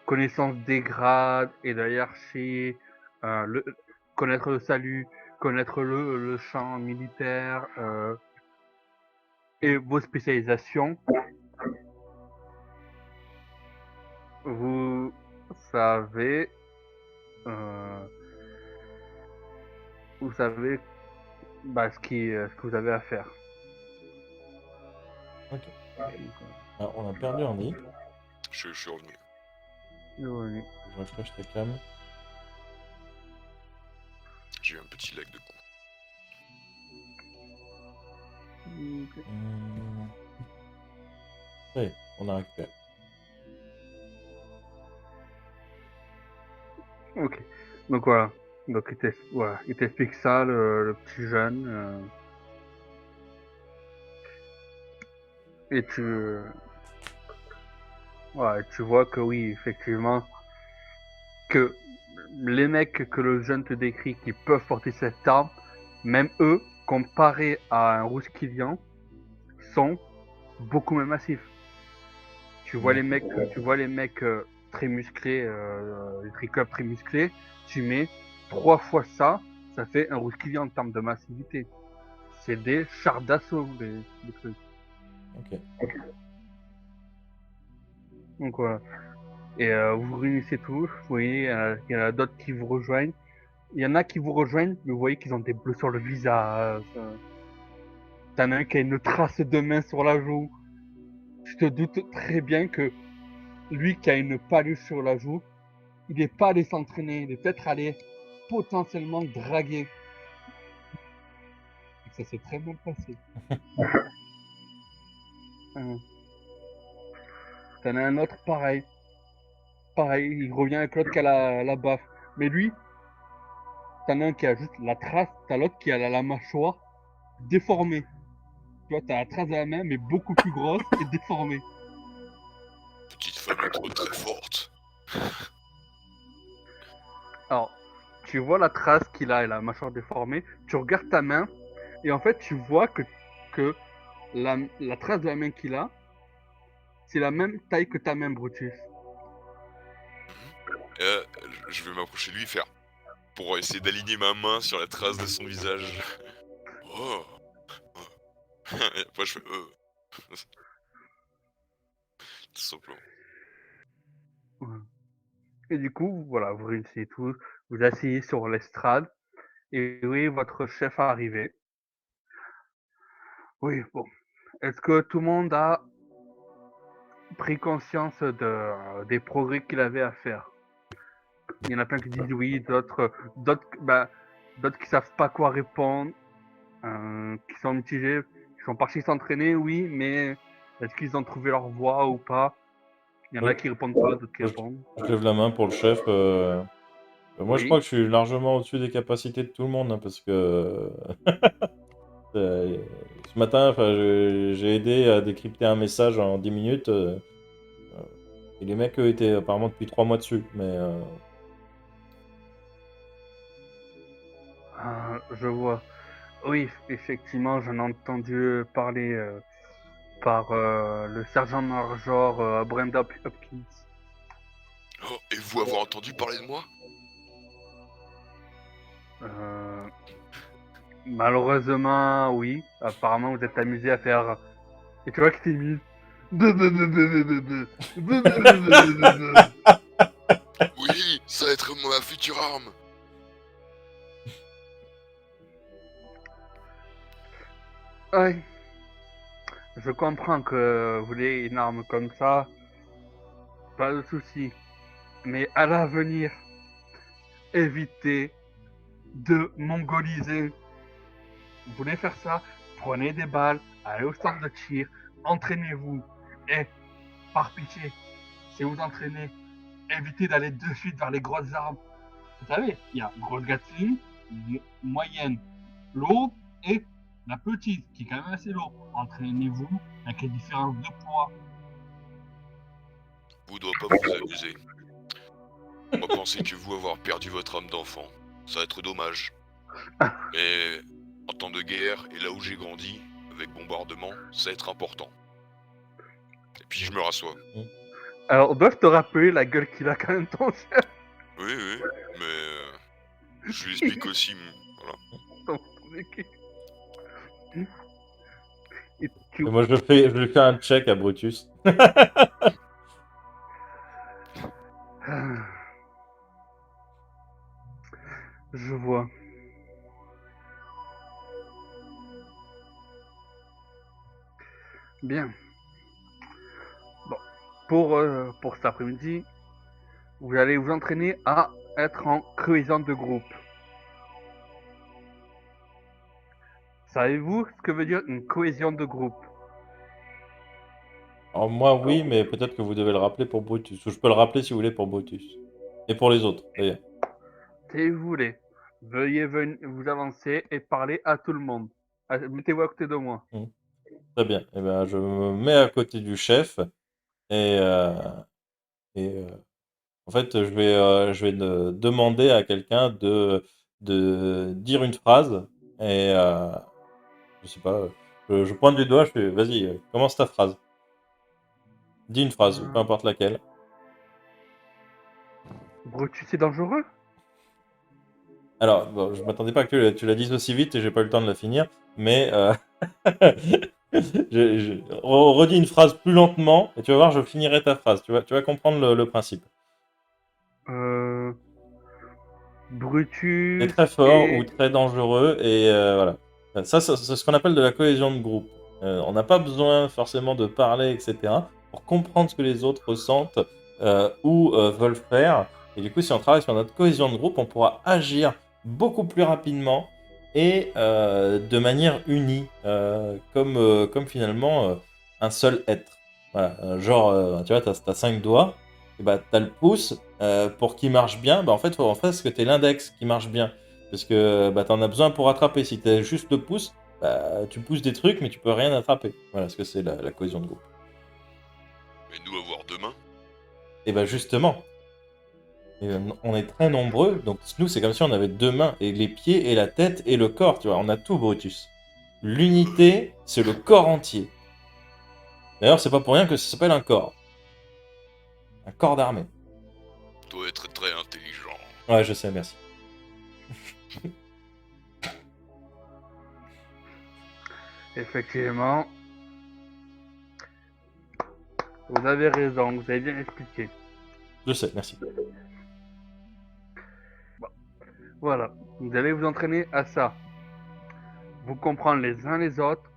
connaissance des grades et de la hiérarchie, le, connaître le salut, connaître le champ militaire et vos spécialisations. Vous, savez, euh, vous savez ce que vous avez à faire. Ok. Alors, on a perdu Andy. Je suis revenu. Oui. Je rafraîchis ta cam. J'ai eu un petit lag de coup. Oui, on a récupéré. Ok. Donc voilà. Donc il t'explique ça, le petit jeune. Et tu vois que oui, effectivement, que les mecs que le jeune te décrit qui peuvent porter cette arme, même eux, comparés à un Rouskilian, sont beaucoup moins massifs. Tu vois les mecs très musclés, les triclops très musclés, tu mets 3 fois ça, ça fait un Rouskilian en termes de massivité. C'est des chars d'assaut, les trucs. Ok. Donc voilà. Et vous réunissez tous, vous voyez, il y en a d'autres qui vous rejoignent. Il y en a qui vous rejoignent, mais vous voyez qu'ils ont des bleus sur le visage. T'en as un qui a une trace de main sur la joue. Tu te doutes très bien que lui qui a une paluche sur la joue, il n'est pas allé s'entraîner, il est peut-être allé potentiellement draguer. Et ça s'est très bien passé. Hein. T'en as un autre pareil. Pareil, il revient avec l'autre qui a la baffe. Mais lui, t'en as un qui a juste la trace, t'as l'autre qui a la mâchoire déformée. Tu vois, t'as la trace de la main, mais beaucoup plus grosse et déformée. Petite femme très forte. Alors, tu vois la trace qu'il a et la mâchoire déformée, tu regardes ta main, et en fait, tu vois que la trace de la main qu'il a, c'est la même taille que ta main, Brutus. Euh, je vais m'approcher de lui et faire. Pour essayer d'aligner ma main sur la trace de son visage. Oh. Et après je fais tout simplement. Et du coup, voilà, vous réussissez tous, vous asseyez sur l'estrade, et oui, votre chef est arrivé. Oui, bon. Est-ce que tout le monde a pris conscience des progrès qu'il avait à faire? Il y en a plein qui disent oui, d'autres qui savent pas quoi répondre, qui sont mitigés, qui sont partis s'entraîner, oui, mais est-ce qu'ils ont trouvé leur voie ou pas? Il y en a qui répondent pas, d'autres qui répondent. Je lève la main pour le chef. Moi, je Oui. crois que je suis largement au-dessus des capacités de tout le monde, hein, parce que ce matin, enfin, j'ai aidé à décrypter un message en 10 minutes. Et les mecs, eux, étaient apparemment depuis 3 mois dessus. Mais Je vois. Oui, effectivement, j'en ai entendu parler par le sergent-major Brenda Hopkins. Oh, et vous avoir entendu parler de moi? Euh, Malheureusement, oui. Apparemment, vous êtes amusé à faire. Et tu vois qu'il t'est mis. Oui, ça va être ma future arme. Ouais, je comprends que vous voulez une arme comme ça, pas de souci. Mais à l'avenir, évitez de mongoliser. Vous voulez faire ça? Prenez des balles, allez au centre de tir, entraînez-vous. Et, par pitié, si vous entraînez, évitez d'aller de suite vers les grosses armes. Vous savez, il y a grosse Gatling, moyenne, lourde et la petite, qui est quand même assez lourde. Entraînez-vous avec les différences de poids. Vous ne doit pas vous amuser. Moi, pensez que vous avoir perdu votre âme d'enfant, ça va être dommage. Mais en temps de guerre, et là où j'ai grandi, avec bombardement, ça va être important. Et puis je me rassois. Alors, dois-je te rappeler la gueule qu'il a quand même ton chef? Oui, oui, mais je lui explique aussi, voilà. Ton équipe. Et et moi, je lui fais un check à Brutus. Je vois. Bien. Bon. Pour cet après-midi, vous allez vous entraîner à être en cohésion de groupe. Savez-vous ce que veut dire une cohésion de groupe? Alors moi, oui, mais peut-être que vous devez le rappeler pour Brutus. Ou je peux le rappeler si vous voulez pour Brutus. Et pour les autres, d'ailleurs. Si vous voulez, veuillez vous avancer et parler à tout le monde. Mettez-vous à côté de moi. Hmm. Très bien. Eh ben, je me mets à côté du chef et, et en fait, je vais demander à quelqu'un de dire une phrase et je sais pas, je pointe du doigt, je fais, vas-y, commence ta phrase. Dis une phrase, peu Euh, importe laquelle. Brutus est dangereux? Alors, bon, je m'attendais pas que tu la dises aussi vite et j'ai pas eu le temps de la finir, mais redis une phrase plus lentement et tu vas voir, je finirai ta phrase. Tu vas comprendre le principe. Euh, C'est Brutus très fort ou est... très dangereux et voilà. Ça, c'est ce qu'on appelle de la cohésion de groupe. On n'a pas besoin forcément de parler, etc. pour comprendre ce que les autres ressentent ou veulent faire. Et du coup, si on travaille sur notre cohésion de groupe, on pourra agir beaucoup plus rapidement et de manière unie, comme finalement un seul être. Voilà, tu vois, tu as 5 doigts, et bah, tu as le pouce, pour qu'il marche bien, bah, en fait, il faut en fait que tu l'index qui marche bien. Parce que bah, tu en as besoin pour attraper. Si tu as juste le pouce, bah, tu pousses des trucs, mais tu peux rien attraper. Voilà ce que c'est la cohésion de groupe. Mais nous avoir deux mains. Et bah justement, on est très nombreux, donc nous, c'est comme si on avait 2 mains, et les pieds, et la tête, et le corps, tu vois. On a tout, Brutus. L'unité, c'est le corps entier. D'ailleurs, c'est pas pour rien que ça s'appelle un corps. Un corps d'armée. Doit être très intelligent. Ouais, je sais, merci. Effectivement, vous avez raison, vous avez bien expliqué. Je sais, merci. Voilà, vous allez vous entraîner à ça. Vous comprendre les uns les autres,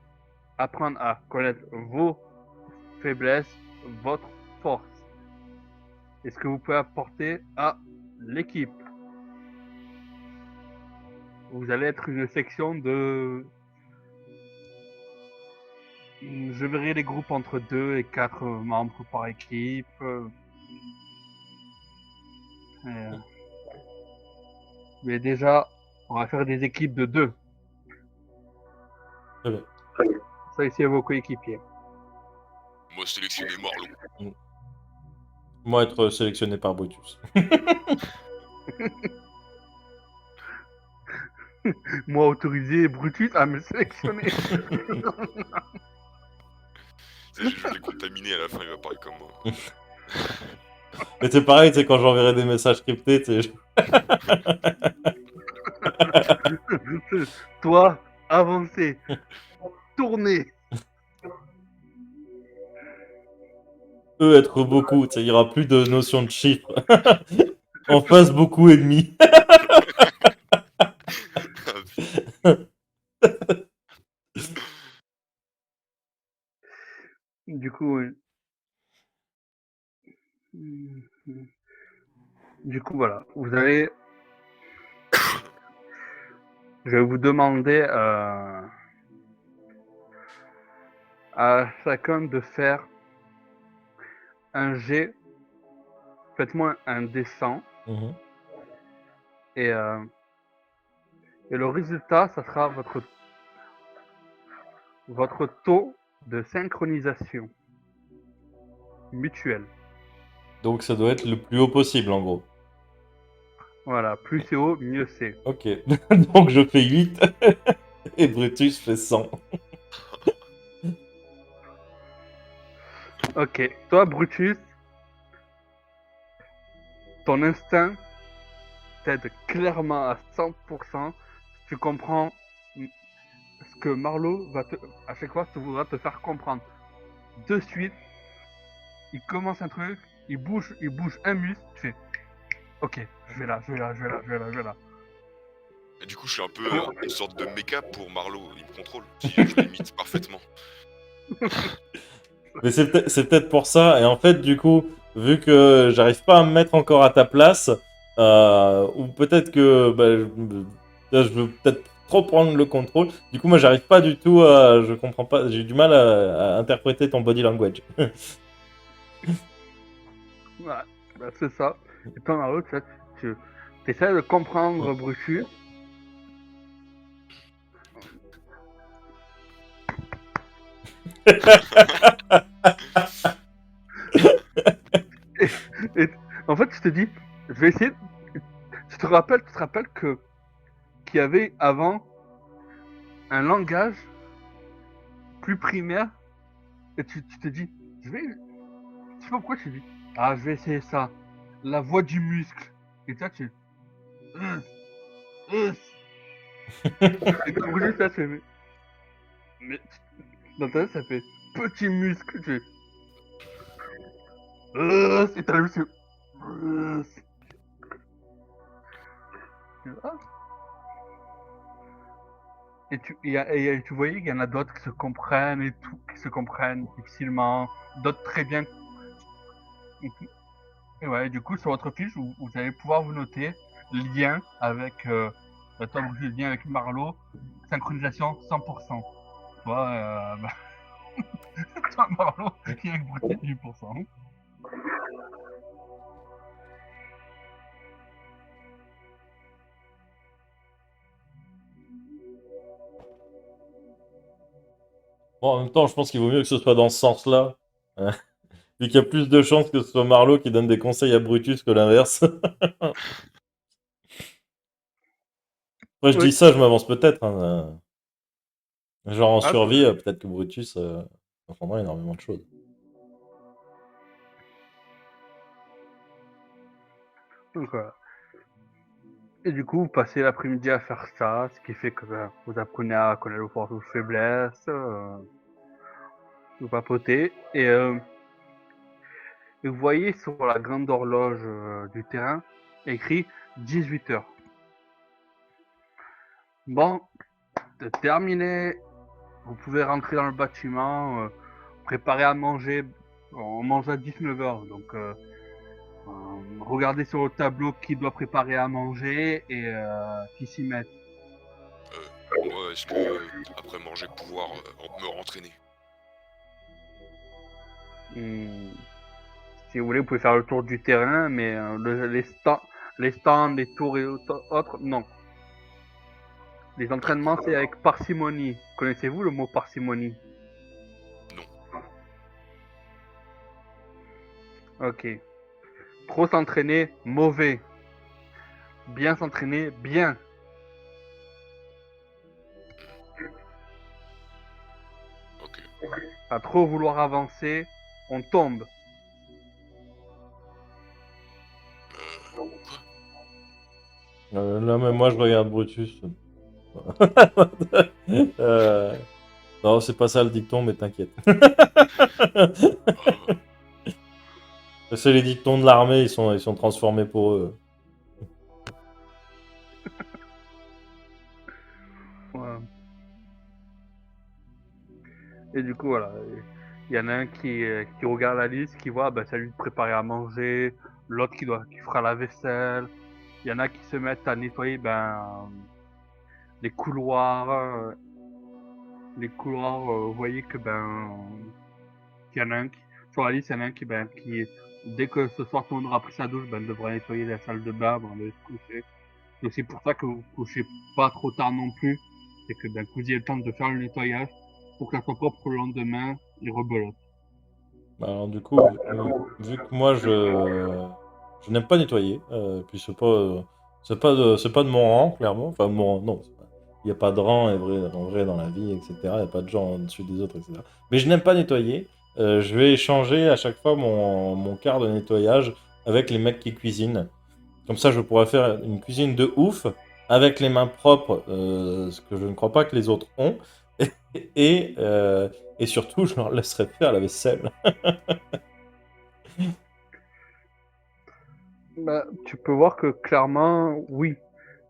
apprendre à connaître vos faiblesses, votre force et ce que vous pouvez apporter à l'équipe. Vous allez être une section de... Je verrai les groupes entre 2 et 4 membres par équipe. Mais déjà, on va faire des équipes de 2. Très bien. Ça ici à vos coéquipiers. Moi sélectionner Marlon. Moi, être sélectionné par Brutus. Moi, autorisé Brutus à me sélectionner. Je vais le contaminer à la fin, il va parler comme moi. Mais c'est pareil, tu sais, quand j'enverrai des messages cryptés, tu sais, Toi, avancez, tournez. eux être beaucoup, tu sais, il n'y aura plus de notion de chiffre. En face, beaucoup et demi. Du coup, voilà. Je vais vous demander à chacun de faire un jet. Faites-moi un dessin Mhm. et, le résultat, ça sera votre taux de synchronisation mutuelle. Donc ça doit être le plus haut possible, en gros. Voilà, plus c'est haut, mieux c'est. Ok. Donc je fais 8 et Brutus fait 100. Ok, toi, Brutus, ton instinct t'aide clairement à 100%. Tu comprends ce que Marlowe à chaque fois, voudra te faire comprendre. De suite, il commence un truc, il bouge un muscle, tu fais, ok, je vais là. Et du coup, je suis un peu une sorte de méca pour Marlowe. Il me contrôle. Si je l'imite parfaitement. Mais c'est peut-être pour ça. Et en fait, du coup, vu que j'arrive pas à me mettre encore à ta place, ou peut-être que je veux peut-être trop prendre le contrôle. Du coup, moi, j'arrive pas du tout à. Je comprends pas. J'ai du mal à interpréter ton body language. Ouais, bah, c'est ça. Et toi, Mario, tu essaies de comprendre Brutus. Et, et en fait, tu te dis, je vais essayer. Tu te rappelles que qu'il y avait avant un langage plus primaire, et tu te dis, je vais. Je sais pas pourquoi tu dis, ah, je vais essayer ça. La voix du muscle. Et toi, tu. Euh, euh. Et quand Brutus, ça fait. Mais dans ta tête, ça fait petit muscle. Tu fais. Et t'as le muscle. Ah. Et tu voyais qu'il y en a d'autres qui se comprennent et tout, qui se comprennent difficilement, d'autres très bien. Et ouais, du coup, sur votre fiche, vous allez pouvoir vous noter lien avec toi, le lien avec Marlowe, synchronisation 100%. Toi, toi Marlowe, lien avec Brutus 10%. Bon, en même temps, je pense qu'il vaut mieux que ce soit dans ce sens-là. Euh, Vu qu'il y a plus de chances que ce soit Marlowe qui donne des conseils à Brutus que l'inverse. Après, je dis Oui. ça, je m'avance peut-être, hein. Genre en Ah, survie, peut-être que Brutus apprendra énormément de choses. donc, voilà. Et du coup, vous passez l'après-midi à faire ça, ce qui fait que vous apprenez à connaître vos forces, vos faiblesses, vous papotez. Et vous voyez sur la grande horloge du terrain écrit 18 heures. Bon, c'est terminé. Vous pouvez rentrer dans le bâtiment, préparer à manger. On mange à 19 heures, donc regardez sur le tableau qui doit préparer à manger et qui s'y met. Moi, est-ce que après manger pouvoir me rentraîner? Hmm. Si vous voulez, vous pouvez faire le tour du terrain, mais les stands, les tours et autres, non. Les entraînements, c'est avec parcimonie. Connaissez-vous le mot parcimonie? Non. Ok. Trop s'entraîner, mauvais. Bien s'entraîner, bien. Ok. À trop vouloir avancer, on tombe. Quoi? Là, même moi, je regarde Brutus. Euh, Non, c'est pas ça le dicton, mais t'inquiète. Euh, C'est les dictons de l'armée, ils sont transformés pour eux. Ouais. Et du coup, voilà. Il y en a un qui regarde la liste, qui voit, bah, ça lui de préparer à manger. L'autre qui fera la vaisselle. Il y en a qui se mettent à nettoyer les couloirs. Vous voyez que qu'il y en a un qui, sur la liste, il y en a un qui dès que ce soir tout le monde aura pris sa douche, devra nettoyer la salle de bain avant de se coucher. Donc c'est pour ça que vous ne couchez pas trop tard non plus, c'est que vous ayez le temps de faire le nettoyage pour que ça soit propre le lendemain et rebelote. Alors, du coup, vu que moi, je n'aime pas nettoyer, puis c'est pas de mon rang, clairement. Enfin, de mon rang, non. Il n'y a pas de rang en vrai dans la vie, etc. Il n'y a pas de gens au-dessus des autres, etc. Mais je n'aime pas nettoyer. Je vais échanger à chaque fois mon quart de nettoyage avec les mecs qui cuisinent. Comme ça, je pourrais faire une cuisine de ouf avec les mains propres, ce que je ne crois pas que les autres ont. Et, euh, et surtout, je leur laisserai faire la vaisselle. Bah, tu peux voir que clairement, oui.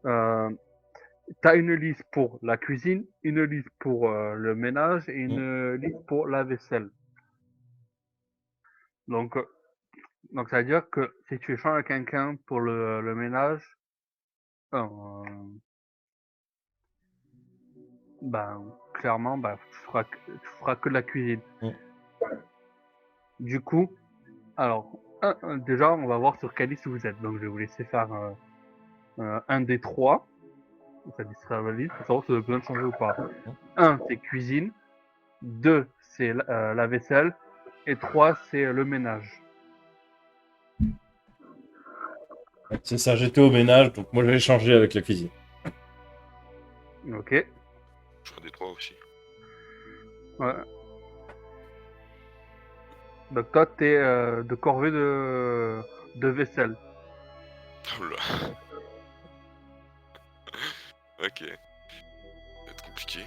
Euh, T'as une liste pour la cuisine, une liste pour le ménage et une liste pour la vaisselle. Donc, euh, donc ça veut dire que si tu échanges avec quelqu'un pour le ménage, euh, ben, clairement, ben, tu feras que de la cuisine. Mm. Du coup, alors, déjà, on va voir sur quelle liste vous êtes. Donc, je vais vous laisser faire un des trois. Ça sera la liste pour savoir si vous avez besoin de changer ou pas. 1, c'est cuisine. 2, c'est la vaisselle. Et 3, c'est le ménage. C'est ça, j'étais au ménage, donc moi j'ai changé avec la cuisine. Ok. Je ferai des 3 aussi. Ouais. Donc, toi, t'es de corvée de vaisselle. Oula. Ok. Ça va être compliqué.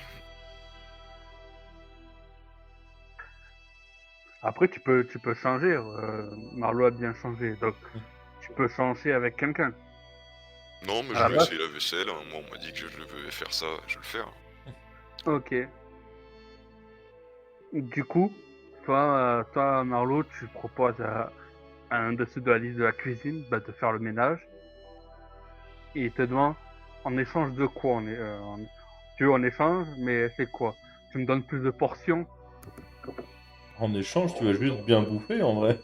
Après, tu peux changer. Marlo a bien changé. Donc, tu peux changer avec quelqu'un. Non, mais À je la voulais base, essayer la vaisselle. Hein. Moi, on m'a dit que je devais faire ça. Je vais le faire. ok. Du coup, toi, Marlo, tu proposes à un de ceux de la liste de la cuisine bah, de faire le ménage. Et il te demande en échange de quoi tu veux en échange, mais c'est quoi? Tu me donnes plus de portions? En échange, tu vas juste bien bouffer en vrai.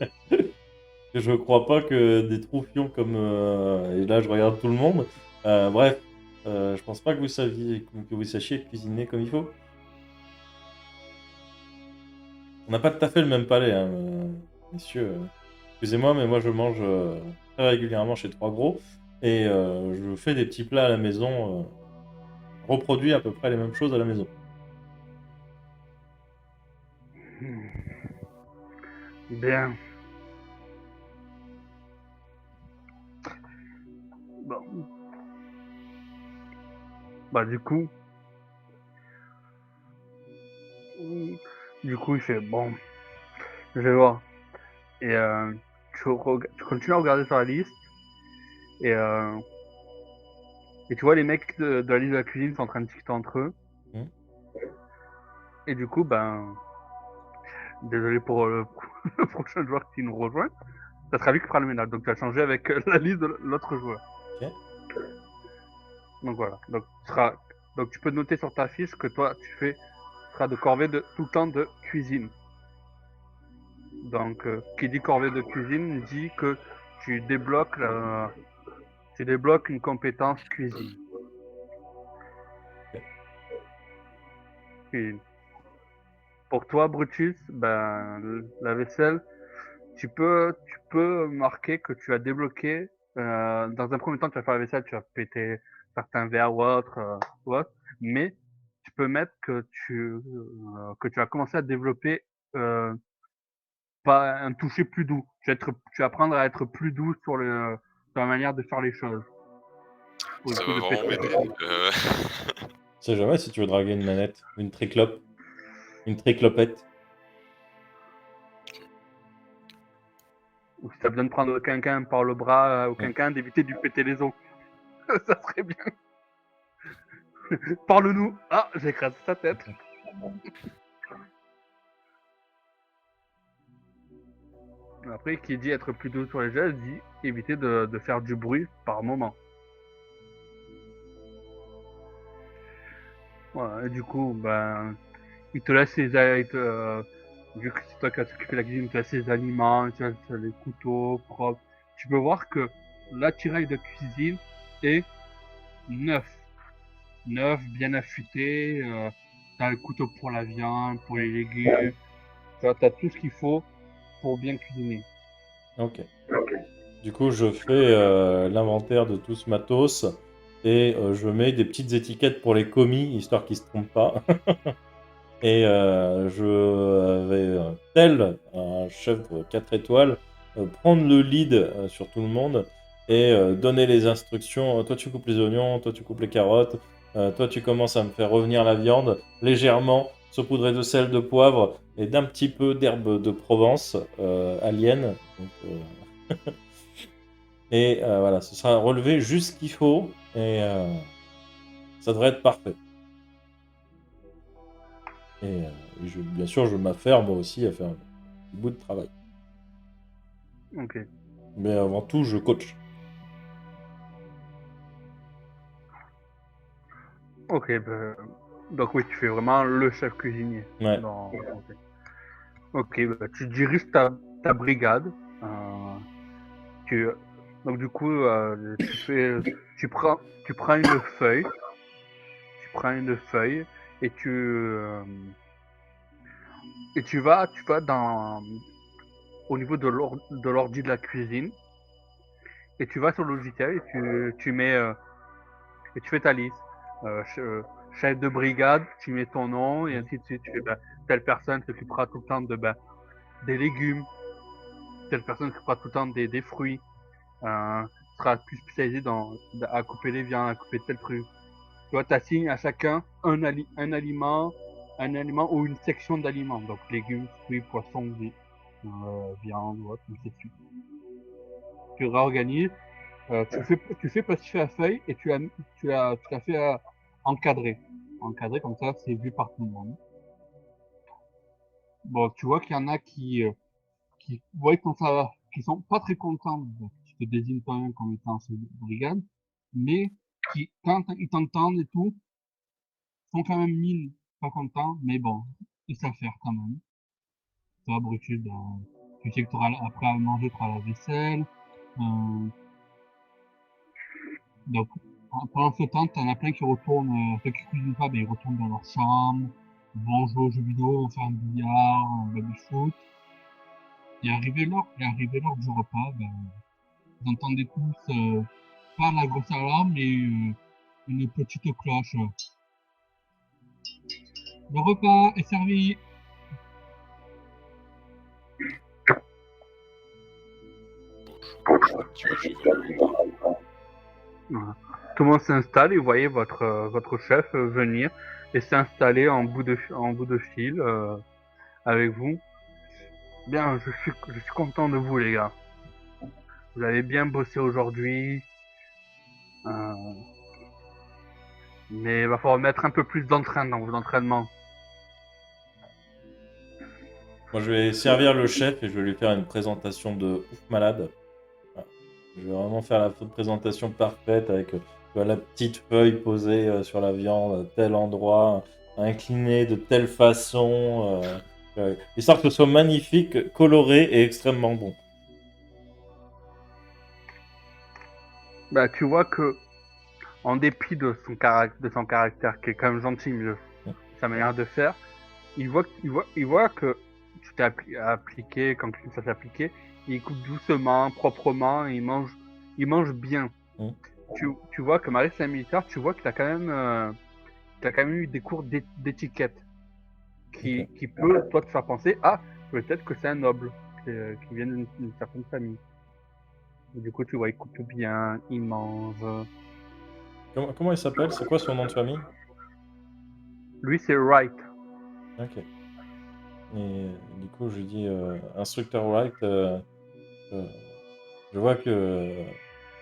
Je crois pas que des troufions comme. Et là, je regarde tout le monde. Bref, je pense pas que vous sachiez cuisiner comme il faut. On n'a pas tout à fait le même palais, hein, messieurs. Excusez-moi, mais moi je mange très régulièrement chez Trois Gros et je fais des petits plats à la maison, reproduis à peu près les mêmes choses à la maison. Hmm. Bien. Bon. Bah du coup, il fait bon, je vais voir. Et tu continues à regarder sur la liste et, euh, et tu vois les mecs de la liste de la cuisine sont en train de discuter entre eux. Hmm. Et du coup, ben, désolé pour le prochain joueur qui nous rejoint, ça sera lui qui fera le ménage. Donc tu as changé avec la liste de l'autre joueur. Ok. Donc voilà. Donc tu peux noter sur ta fiche que toi tu seras de corvée de tout le temps de cuisine. Donc qui dit corvée de cuisine dit que tu débloques une compétence cuisine. Ok. Cuisine. Pour toi, Brutus, ben la vaisselle, tu peux marquer que tu as débloqué. Dans un premier temps, tu vas faire la vaisselle, tu vas péter certains verres ou autre, mais tu peux mettre que tu as commencé à développer euh, pas un toucher plus doux. Tu vas apprendre à être plus doux sur la manière de faire les choses. Pour le Ça coup, va de vraiment péter. m'aider. On sait jamais si tu veux draguer une manette, une triclope, une triclopette. Ou si tu as besoin de prendre quelqu'un par le bras ou Hmm. quelqu'un, d'éviter de lui péter les os. Ça serait bien. Parle-nous. Ah, j'ai écrasé sa tête. Après, qui dit être plus doux sur les gestes dit éviter de faire du bruit par moment. Voilà, et du coup, ben, il te laisse vu que c'est toi qui as s'occupé de la cuisine, il te laisse les aliments, il te laisse les couteaux propres. Tu peux voir que l'attirail de cuisine est neuf. Neuf, bien affûté. T'as le couteau pour la viande, pour les légumes. T'as tout ce qu'il faut pour bien cuisiner. Ok. Du coup, je fais l'inventaire de tout ce matos et je mets des petites étiquettes pour les commis, histoire qu'ils se trompent pas. Et je vais, tel un chef 4 étoiles, prendre le lead sur tout le monde et donner les instructions. Toi, tu coupes les oignons, toi, tu coupes les carottes, toi, tu commences à me faire revenir la viande légèrement, saupoudrée de sel, de poivre et d'un petit peu d'herbe de Provence, alien. Donc, et voilà, ce sera relevé juste ce qu'il faut. Et Ça devrait être parfait. Et bien sûr, je m'affaire moi aussi à faire un petit bout de travail. Ok. Mais avant tout, je coach. Ok, donc oui, tu fais vraiment le chef cuisinier. Ouais. Ok, ok, tu diriges ta brigade. euh, tu, donc du coup, tu prends, tu prends une feuille, tu prends une feuille et tu vas au niveau de l'ordi de la cuisine et tu vas sur le logiciel et tu mets et tu fais ta liste. Chef de brigade, tu mets ton nom et ainsi de suite. Tu fais, telle personne s'occupera tout le temps des légumes, telle personne s'occupera tout le temps des fruits, sera plus spécialisé à couper les viandes, à couper tel truc. Tu vois, tu assignes à chacun un aliment ou une section d'aliments. Donc légumes, fruits, poissons, viande, autre, ainsi de suite. Tu réorganises, tu fais pacifier la feuille et tu l'as fait encadrer. Encadrer comme ça, c'est vu par tout le monde. Bon, tu vois qu'il y en a qui voient quand ça va, qui sont pas très contents, qui te désignent quand même comme étant ce brigade, mais qui, quand ils t'entendent et tout, font quand même mine, pas contents, mais bon, ils savent faire quand même. Toi, Brutus, tu sais que après à manger, tu auras la vaisselle. Euh, donc, pendant ce temps, t'en as plein qui retournent, ceux qui cuisinent pas, ben, ils retournent dans leur chambre, vont jouer aux jeux vidéo, vont faire un billard, un baby-foot. Et arrivé l'heure du repas, ben, vous entendez tous, pas la grosse alarme, mais une petite cloche. Le repas est servi. Bon, je me dirige vers le repas. Voilà. Tout le monde s'installe et vous voyez votre chef venir et s'installer en bout de fil avec vous. Bien, je suis content de vous, les gars. Vous avez bien bossé aujourd'hui, euh, mais il va falloir mettre un peu plus d'entrain dans vos entraînements. Moi, je vais servir le chef et je vais lui faire une présentation de ouf malade. Voilà. Je vais vraiment faire la présentation parfaite avec tu vois, la petite feuille posée sur la viande à tel endroit, inclinée de telle façon, histoire que ce soit magnifique, coloré et extrêmement bon. Bah, tu vois que, en dépit de son caractère, qui est quand même gentil, mais sa manière de faire, il voit que tu t'es appliqué, quand ça s'est appliqué, il coupe doucement, proprement, et il mange bien. Mm. Tu vois que Marie, c'est un militaire, tu vois que t'as quand même eu des cours d'étiquette Ok. qui peut, toi, te faire penser, ah, peut-être que c'est un noble, qui vient d'une certaine famille. Et du coup, tu vois, il coupe bien, il mange. Comment il s'appelle? C'est quoi son nom de famille? Lui, c'est Wright. Ok. Et du coup, je dis instructeur Wright, euh, je vois que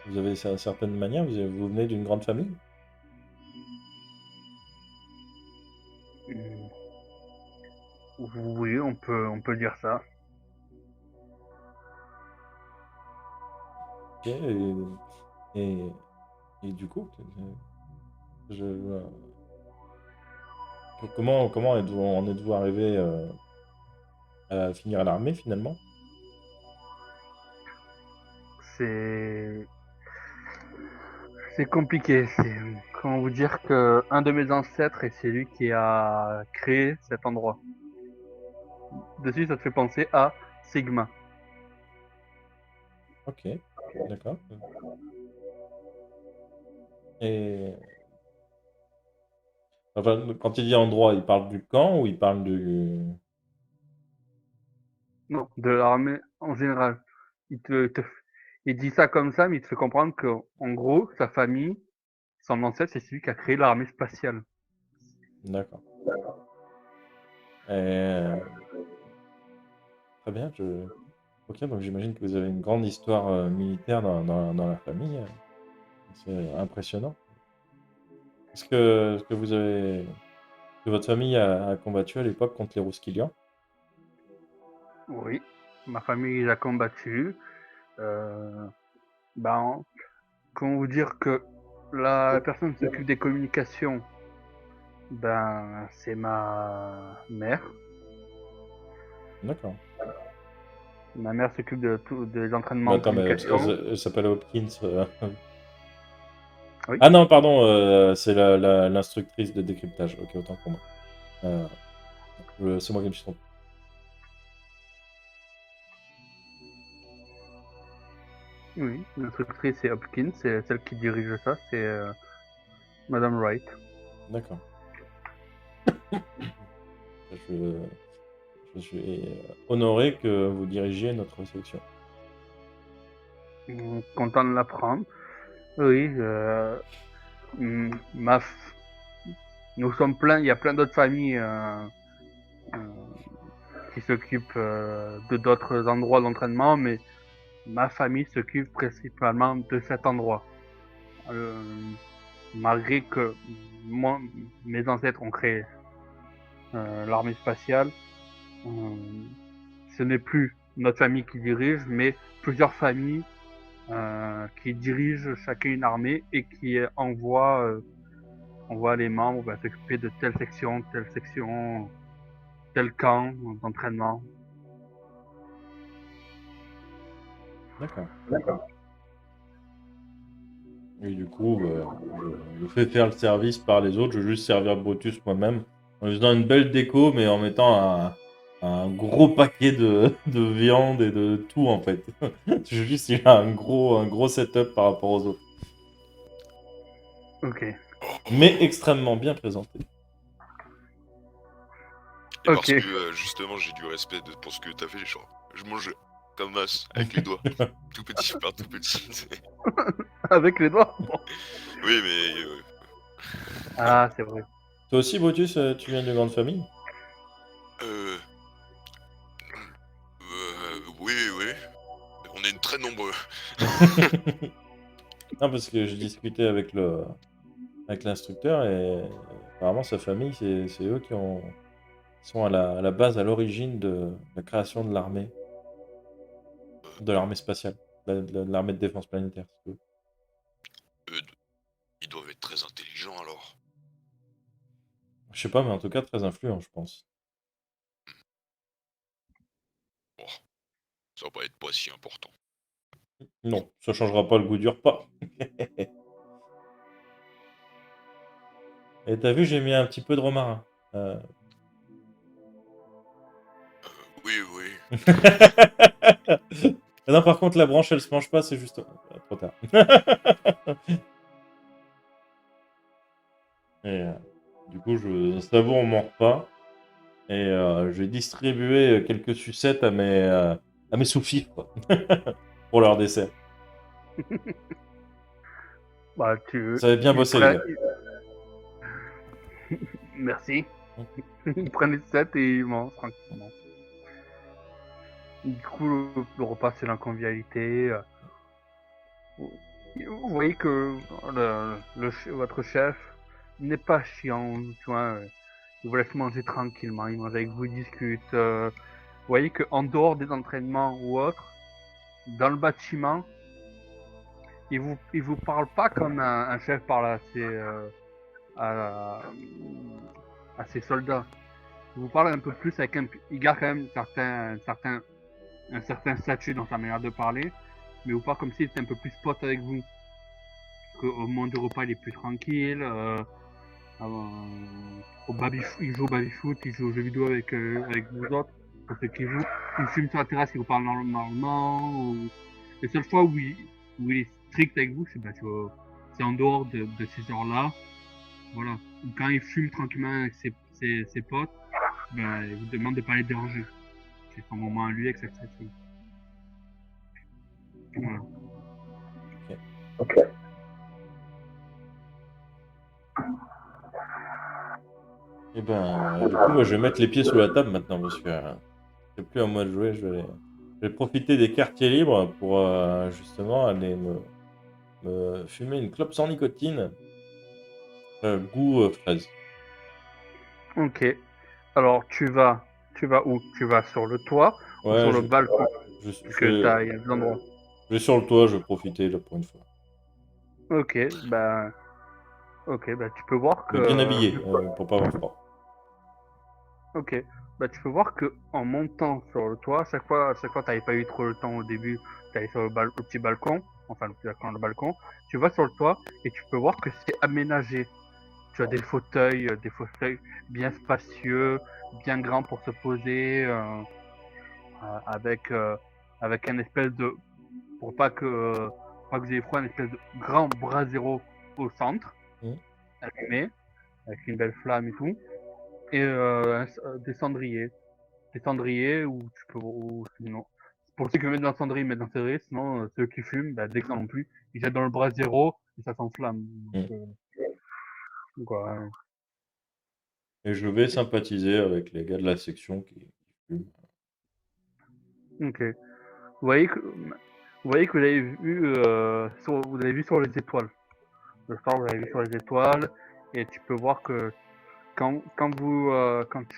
vous avez une certaine manière, vous venez d'une grande famille. Hmm. Oui, on peut dire ça. Ok. Et, et du coup, comment en êtes-vous arrivé à finir à l'armée finalement? C'est c'est compliqué. C'est comment vous dire que un de mes ancêtres et c'est lui qui a créé cet endroit. Dessus, ça te fait penser à Sigma. Ok, d'accord. Et enfin, quand il dit endroit, il parle du camp ou il parle du... Non, de l'armée en général. Il il dit ça comme ça, mais il te fait comprendre que, en gros, sa famille, son ancêtre, c'est celui qui a créé l'armée spatiale. D'accord. Et, très bien. Ok, donc j'imagine que vous avez une grande histoire militaire dans la famille. C'est impressionnant. Est-ce que vous avez... que votre famille a combattu à l'époque contre les Rouskilians? Oui, ma famille les a combattus. Euh, ben, comment vous dire que la personne qui s'occupe des communications, ben, c'est ma mère. D'accord. Ma mère s'occupe de tout, des Mais entraînements en attends, mais communication. elle s'appelle Hopkins. Oui. Ah non, pardon, c'est l'instructrice de décryptage. Ok, autant pour moi. C'est moi qui me suis trompé. Oui, l'instructrice c'est Hopkins, c'est celle qui dirige ça, c'est Madame Wright. D'accord. Je, je suis honoré que vous dirigiez notre section. Content de l'apprendre. Oui, nous sommes plein, il y a plein d'autres familles euh, qui s'occupent de d'autres endroits d'entraînement, mais ma famille s'occupe principalement de cet endroit. Euh, Malgré que moi, mes ancêtres ont créé l'armée spatiale, euh, ce n'est plus notre famille qui dirige, mais plusieurs familles qui dirigent chacun une armée et qui envoient les membres s'occuper de telle section, tel camp d'entraînement. D'accord. Et du coup, je fais faire le service par les autres. Je vais juste servir Brutus moi-même. En lui faisant une belle déco, mais en mettant un gros paquet de viande et de tout, en fait. Je juste, il a un gros setup par rapport aux autres. Ok. Mais extrêmement bien présenté. Et parce Ok. que justement j'ai du respect pour ce que t'as fait, genre, je mange comme as avec les doigts, tout petit par tout petit. Avec les doigts. Bon. Oui, mais Ah, c'est vrai. Toi aussi, Brutus, tu viens d'une grande famille? euh, oui, oui, on est très nombreux. Non, parce que je discutais avec avec l'instructeur et apparemment sa famille, c'est eux sont à la base, à l'origine de la création de l'armée spatiale, de l'armée de défense planétaire. Si tu veux. Euh, Ils doivent être très intelligents alors. Je sais pas, mais en tout cas très influent, je pense. Bon, ça va pas si important. Non, ça changera pas le goût du repas. Et t'as vu, j'ai mis un petit peu de romarin. Oui, oui. Non, par contre, la branche, elle se mange pas, c'est juste trop tard. Et du coup, je savoure mon repas et je vais distribuer quelques sucettes à mes sous-fifs, quoi, pour leur dessert. Bah, Ça avait bien ils bossé, les prennent. gars. Merci. Ils prennent les 7 et ils mangent tranquillement. Du coup, le repas, c'est la convivialité. Vous voyez que votre chef n'est pas chiant, tu vois. Il vous laisse manger tranquillement, il mange avec vous, il discute. Vous voyez qu'en dehors des entraînements ou autres, dans le bâtiment, il vous parle pas comme un chef parle à, à ses soldats. Il vous parle un peu plus avec il garde quand même un certain statut dans sa manière de parler, mais il vous parle comme s'il était un peu plus pote avec vous. Parce qu'au moment du repas, il est plus tranquille. Il joue au baby-foot, il joue aux jeux vidéo avec vous autres. Pour ceux qui jouent, il fume sur la terrasse, il vous parle normalement. Les seules fois où il est strict avec vous, c'est en dehors de ces heures-là. Voilà. Ou quand il fume tranquillement avec ses potes, ben, il vous demande de pas les déranger. C'est son moment à lui avec sa fille. Voilà. Ok. Et ben, du coup, moi, je vais mettre les pieds sous la table maintenant parce que c'est plus à moi de jouer. Je vais profiter des quartiers libres pour justement aller me fumer une clope sans nicotine Goût fraise. Ok. Alors tu vas où? Tu vas sur le toit ou sur Ouais, le balcon? je, Parce que je, il y a des endroits. je vais sur le toit, je vais profiter là pour une fois. Ok, tu peux voir Mais bien que habillé, pour pas avoir froid. ok, tu peux voir que en montant sur le toit, à chaque fois, t'avais pas eu trop le temps au début, t'allais sur le petit balcon, enfin le balcon, tu vas sur le toit et tu peux voir que c'est aménagé. Tu as des fauteuils bien spacieux, bien grands pour se poser, avec avec un espèce de, pour pas que vous ayez froid, un espèce de grand brasero au centre, Hmm. allumé, avec une belle flamme et tout, et des cendriers où tu peux, ou sinon, pour ceux qui mettent dans le cendrier, ils mettent dans le cendrier, sinon ceux qui fument, dès que ça non plus, ils jettent dans le brasero et ça s'enflamme. Hmm. Donc, ouais. Et je vais sympathiser avec les gars de la section qui fument. Ok. Vous voyez que vous avez vu sur les étoiles. Le soir, vous avez vu sur les étoiles et tu peux voir que quand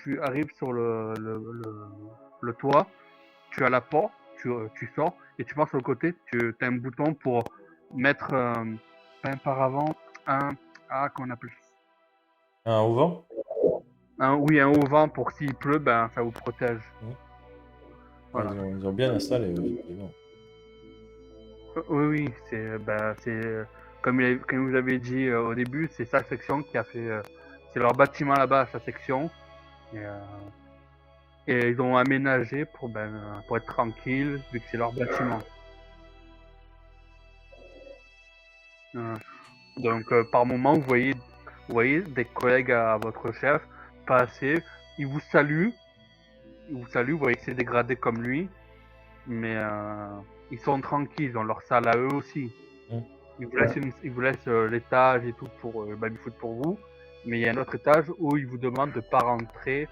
tu arrives sur le toit, tu as la porte, tu sors et tu vois sur le côté, tu as un bouton pour mettre un paravent, un, qu'on appelle Un au vent? oui, un auvent pour que s'il pleut, ben ça vous protège. Hmm. Ouais, Voilà. ils ont bien installé, effectivement. Oui, oui, comme vous avez dit au début, c'est sa section qui a fait, c'est leur bâtiment là-bas, sa section, et, euh, et ils ont aménagé pour être tranquille vu que c'est leur bâtiment. Euh, donc par moment, vous voyez des collègues à votre chef passer, ils vous saluent, vous voyez que c'est dégradé comme lui, mais ils sont tranquilles, ils ont leur salle à eux aussi. Hmm. Ils vous laissent l'étage et tout pour baby-foot pour vous, mais il y a un autre étage où ils vous demandent de pas rentrer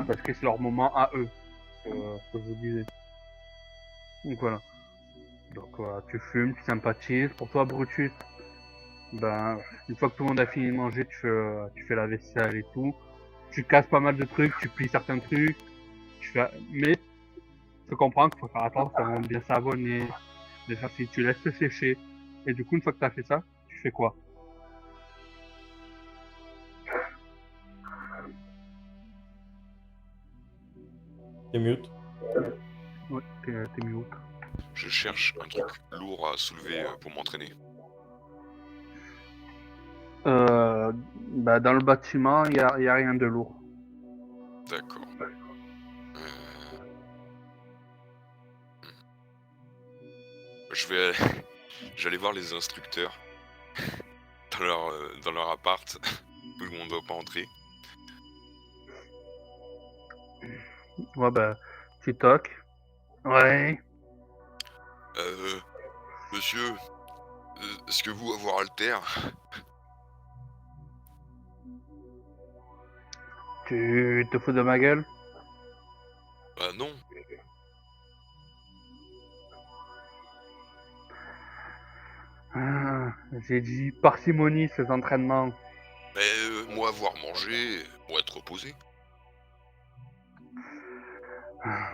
parce que c'est leur moment à eux, ce que je vous disais. Donc voilà. Donc voilà, tu fumes, tu sympathises. Pour toi, Brutus, ben, une fois que tout le monde a fini de manger, tu fais la vaisselle et tout. Tu casses pas mal de trucs, tu plies certains trucs, mais tu comprends qu'il faut faire attention, bien savonner, déjà si tu laisses sécher. Et du coup, une fois que tu as fait ça, tu fais quoi? T'es mute. Ouais, t'es mieux. Je cherche un truc lourd à soulever pour m'entraîner. Dans le bâtiment, y a rien de lourd. D'accord. Euh, je vais j'allais voir les instructeurs dans leur appart où on ne doit pas entrer. Ouais, tu toques. Ouais. Euh, Monsieur, est-ce que vous avoir alter? Tu te fous de ma gueule? Bah non. Ah, j'ai dit parcimonie ces entraînements. Mais moi avoir mangé pour être reposé. Ah.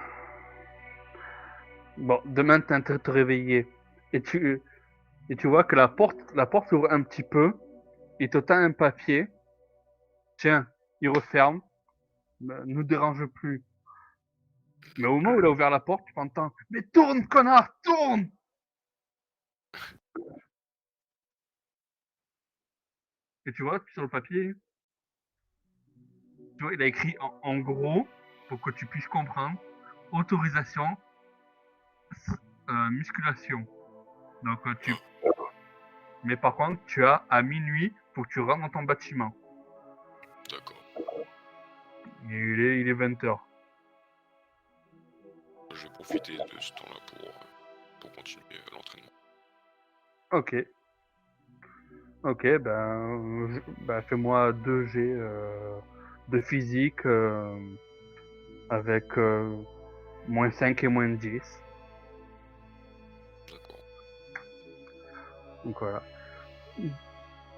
Bon, demain t'es en train de te réveiller et tu vois que la porte s'ouvre un petit peu. Il te tend un papier. Tiens, il referme. Nous dérange plus. Mais au moment où il a ouvert la porte, tu entends. Mais tourne, connard, tourne! Et tu vois, sur le papier, tu vois, il a écrit en gros, pour que tu puisses comprendre, autorisation, musculation. Donc, Ah, mais par contre, tu as à minuit pour que tu rentres dans ton bâtiment. d'accord. Il est 20h. Je vais profiter de ce temps-là pour continuer l'entraînement. Ok. Ok, fais-moi 2 G de physique avec -5 et -10. D'accord. Donc voilà.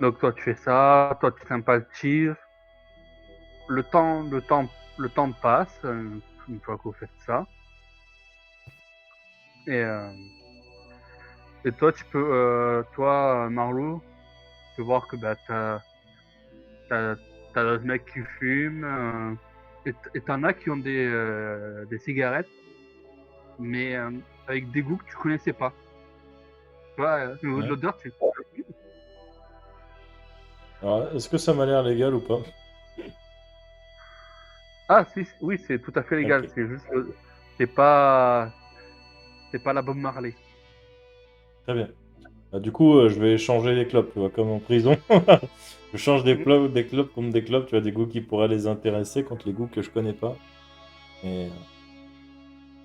Donc toi tu fais ça, toi tu sympathises. Le temps passe une fois que vous faites ça. Et, euh, et toi toi Marlou, tu peux voir que bah t'as t'as d'autres mecs qui fument. Et t'en as qui ont des cigarettes, mais avec des goûts que tu connaissais pas. Tu vois, au niveau de Ouais. l'odeur, tu... Alors, est-ce que ça m'a l'air légal ou pas? Ah si, oui, c'est tout à fait légal. Ok, C'est juste, c'est pas, c'est pas la Bob Marley. très bien. Bah, du coup, je vais changer les clopes, tu vois, comme en prison. Je change Mm. des clopes contre des clopes, tu vois, des goûts qui pourraient les intéresser contre les goûts que je connais pas. Et,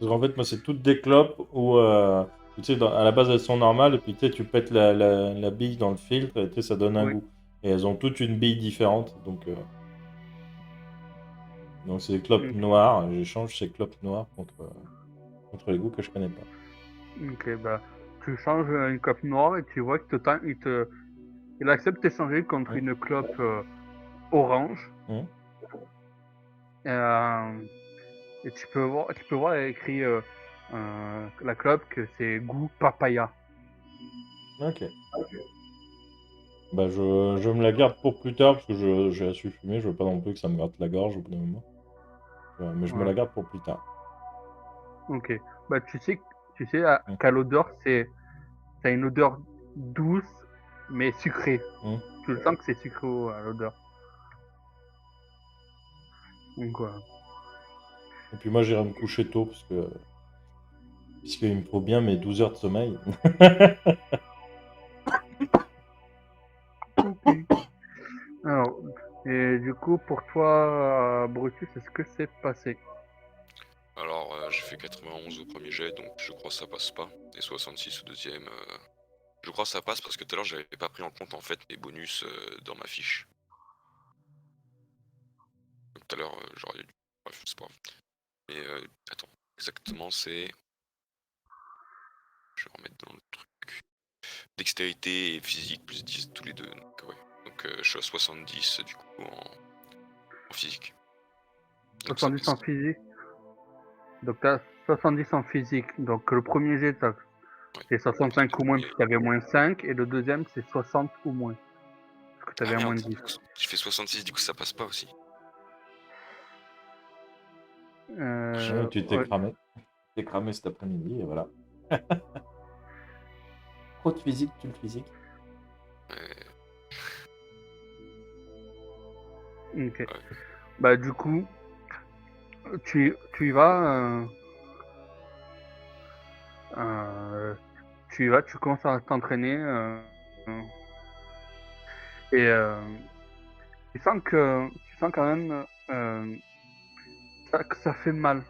parce qu'en fait, moi, c'est toutes des clopes où, tu sais, à la base, elles sont normales, et puis tu sais, tu pètes la bille dans le filtre, et tu sais, ça donne un Oui. goût. Et elles ont toutes une bille différente, donc c'est des clopes Ok. noires. J'échange ces clopes noires contre les goûts que je connais pas. Ok, bah, tu changes une clope noire et tu vois il accepte d'échanger contre Hum, une clope orange. hum. Euh, et tu peux voir écrit la clope que c'est goût papaya. Ok. Bah, je me la garde pour plus tard, parce que j'ai assez fumé, je veux pas non plus que ça me gratte la gorge au bout d'un moment. Mais je me Ouais. la garde pour plus tard. Ok. Bah, tu sais Hum, qu'à l'odeur, ça a une odeur douce mais sucrée. hum. Tu le sens que c'est sucré à l'odeur. Donc, voilà. Et puis moi, j'irai me coucher tôt, puisqu'il me faut bien mes 12 heures de sommeil. Ok. Alors, et du coup, pour toi, Brutus, est-ce que c'est passé? Alors, j'ai fait 91 au premier jet, donc je crois que ça passe pas. Et 66 au deuxième. Je crois que ça passe parce que tout à l'heure, j'avais pas pris en compte en fait mes bonus dans ma fiche. Donc tout à l'heure, j'aurais dû. Bref, c'est pas grave. Mais attends, exactement, c'est. Je vais remettre dans le truc. Dextérité et physique plus 10 tous les deux. Donc, ouais. Donc je suis à 70 du coup en physique. Donc ça 70 en passe. physique. Donc, tu as 70 en physique. Donc, le premier jet, Ouais. c'est Et le 65 ou moins, premier. puisque tu avais moins 5. Et le deuxième, c'est 60 ou moins, parce que tu Ah avais merde, moins du 10. coup, j'ai fait 66, du coup ça passe pas aussi. Ouais, tu t'es Ouais. cramé. Tu t'es cramé cet après-midi, et voilà. Trop de physique, tu le physique. Euh, Ok. ouais. Bah, du coup, tu y vas. Euh, tu y vas, tu commences à t'entraîner. Et tu sens quand même que ça fait mal.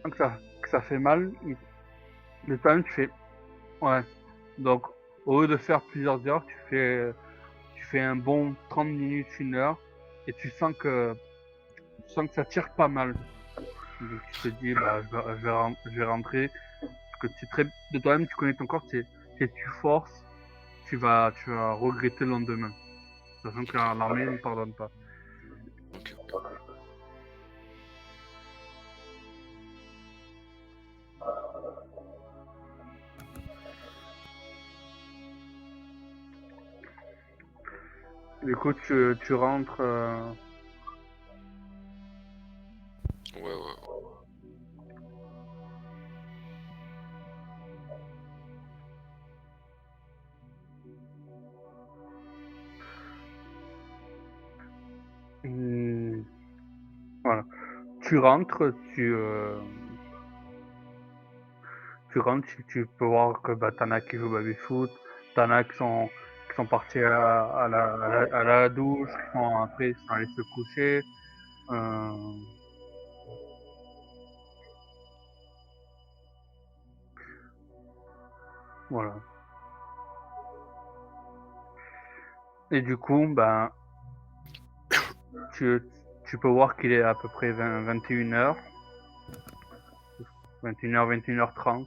Tu sens que ça fait mal. Mais quand même, tu fais. Ouais. Donc, au lieu de faire plusieurs heures, tu fais un bon 30 minutes, 1 heure. Et tu sens que ça tire pas mal. Donc, tu te dis, bah, je vais rentrer. Parce que de toi-même, tu connais ton corps. Si tu forces, tu vas regretter le lendemain. Sachant que Ok. l'armée ne pardonne pas. Ok. Du coup, tu rentres. Ouais, ouais. Hmm, voilà. Tu rentres, tu peux voir que bah, t'en as qui jouent au baby-foot, t'en as qui sont partis à la douche, après, ils sont allés se coucher. Euh, voilà. Et du coup, ben, tu, tu peux voir qu'il est à peu près 21h, 21h, 21h30.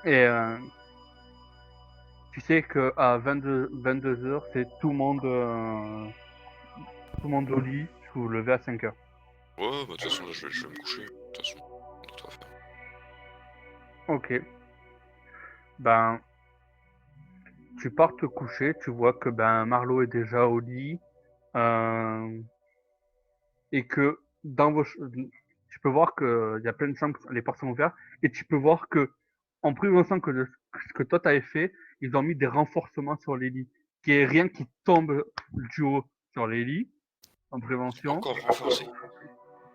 Et tu sais qu'à 22h, c'est tout le monde au lit, je vous levez à 5h. Ouais, bah de toute façon, là, je vais me coucher. De toute façon, d'autres affaires. Ok. Ben, tu pars te coucher, tu vois que ben Marlowe est déjà au lit. euh, et que dans tu peux voir que il y a plein de chambres, les portes sont ouvertes, et tu peux voir que en prévention que ce que toi t'avais fait, ils ont mis des renforcements sur les lits, qu'il n'y ait rien qui tombe du haut sur les lits en prévention. Encore renforcé.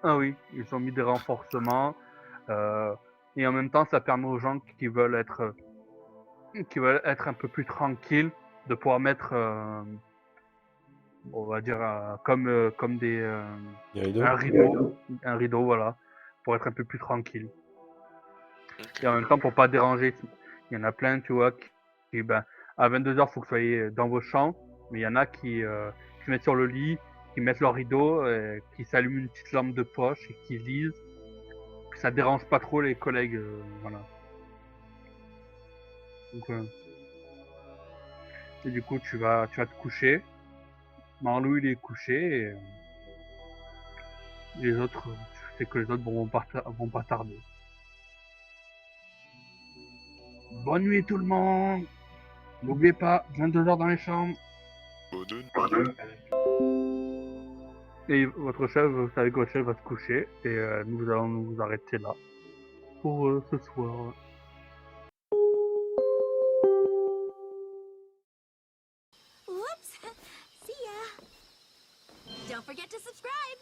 Ah oui, ils ont mis des renforcements, euh, et en même temps ça permet aux gens qui veulent être un peu plus tranquilles de pouvoir mettre, on va dire comme Des rideaux. un rideau voilà, pour être un peu plus tranquille. Ok. Et en même temps pour pas déranger. Il y en a plein, tu vois, ben, à 22h, faut que vous soyez dans vos champs, mais il y en a qui se mettent sur le lit, qui mettent leur rideau, qui s'allument une petite lampe de poche et qui lisent, que ça dérange pas trop les collègues, voilà. Donc, et du coup, tu vas te coucher. Marlou, il est couché, et les autres, tu sais que les autres vont pas tarder. Bonne nuit tout le monde! N'oubliez pas, 22h dans les chambres. Bonne Et votre chef, vous savez que votre chef va se coucher, et nous allons nous arrêter là pour ce soir. Whoops. See ya. Don't forget to subscribe.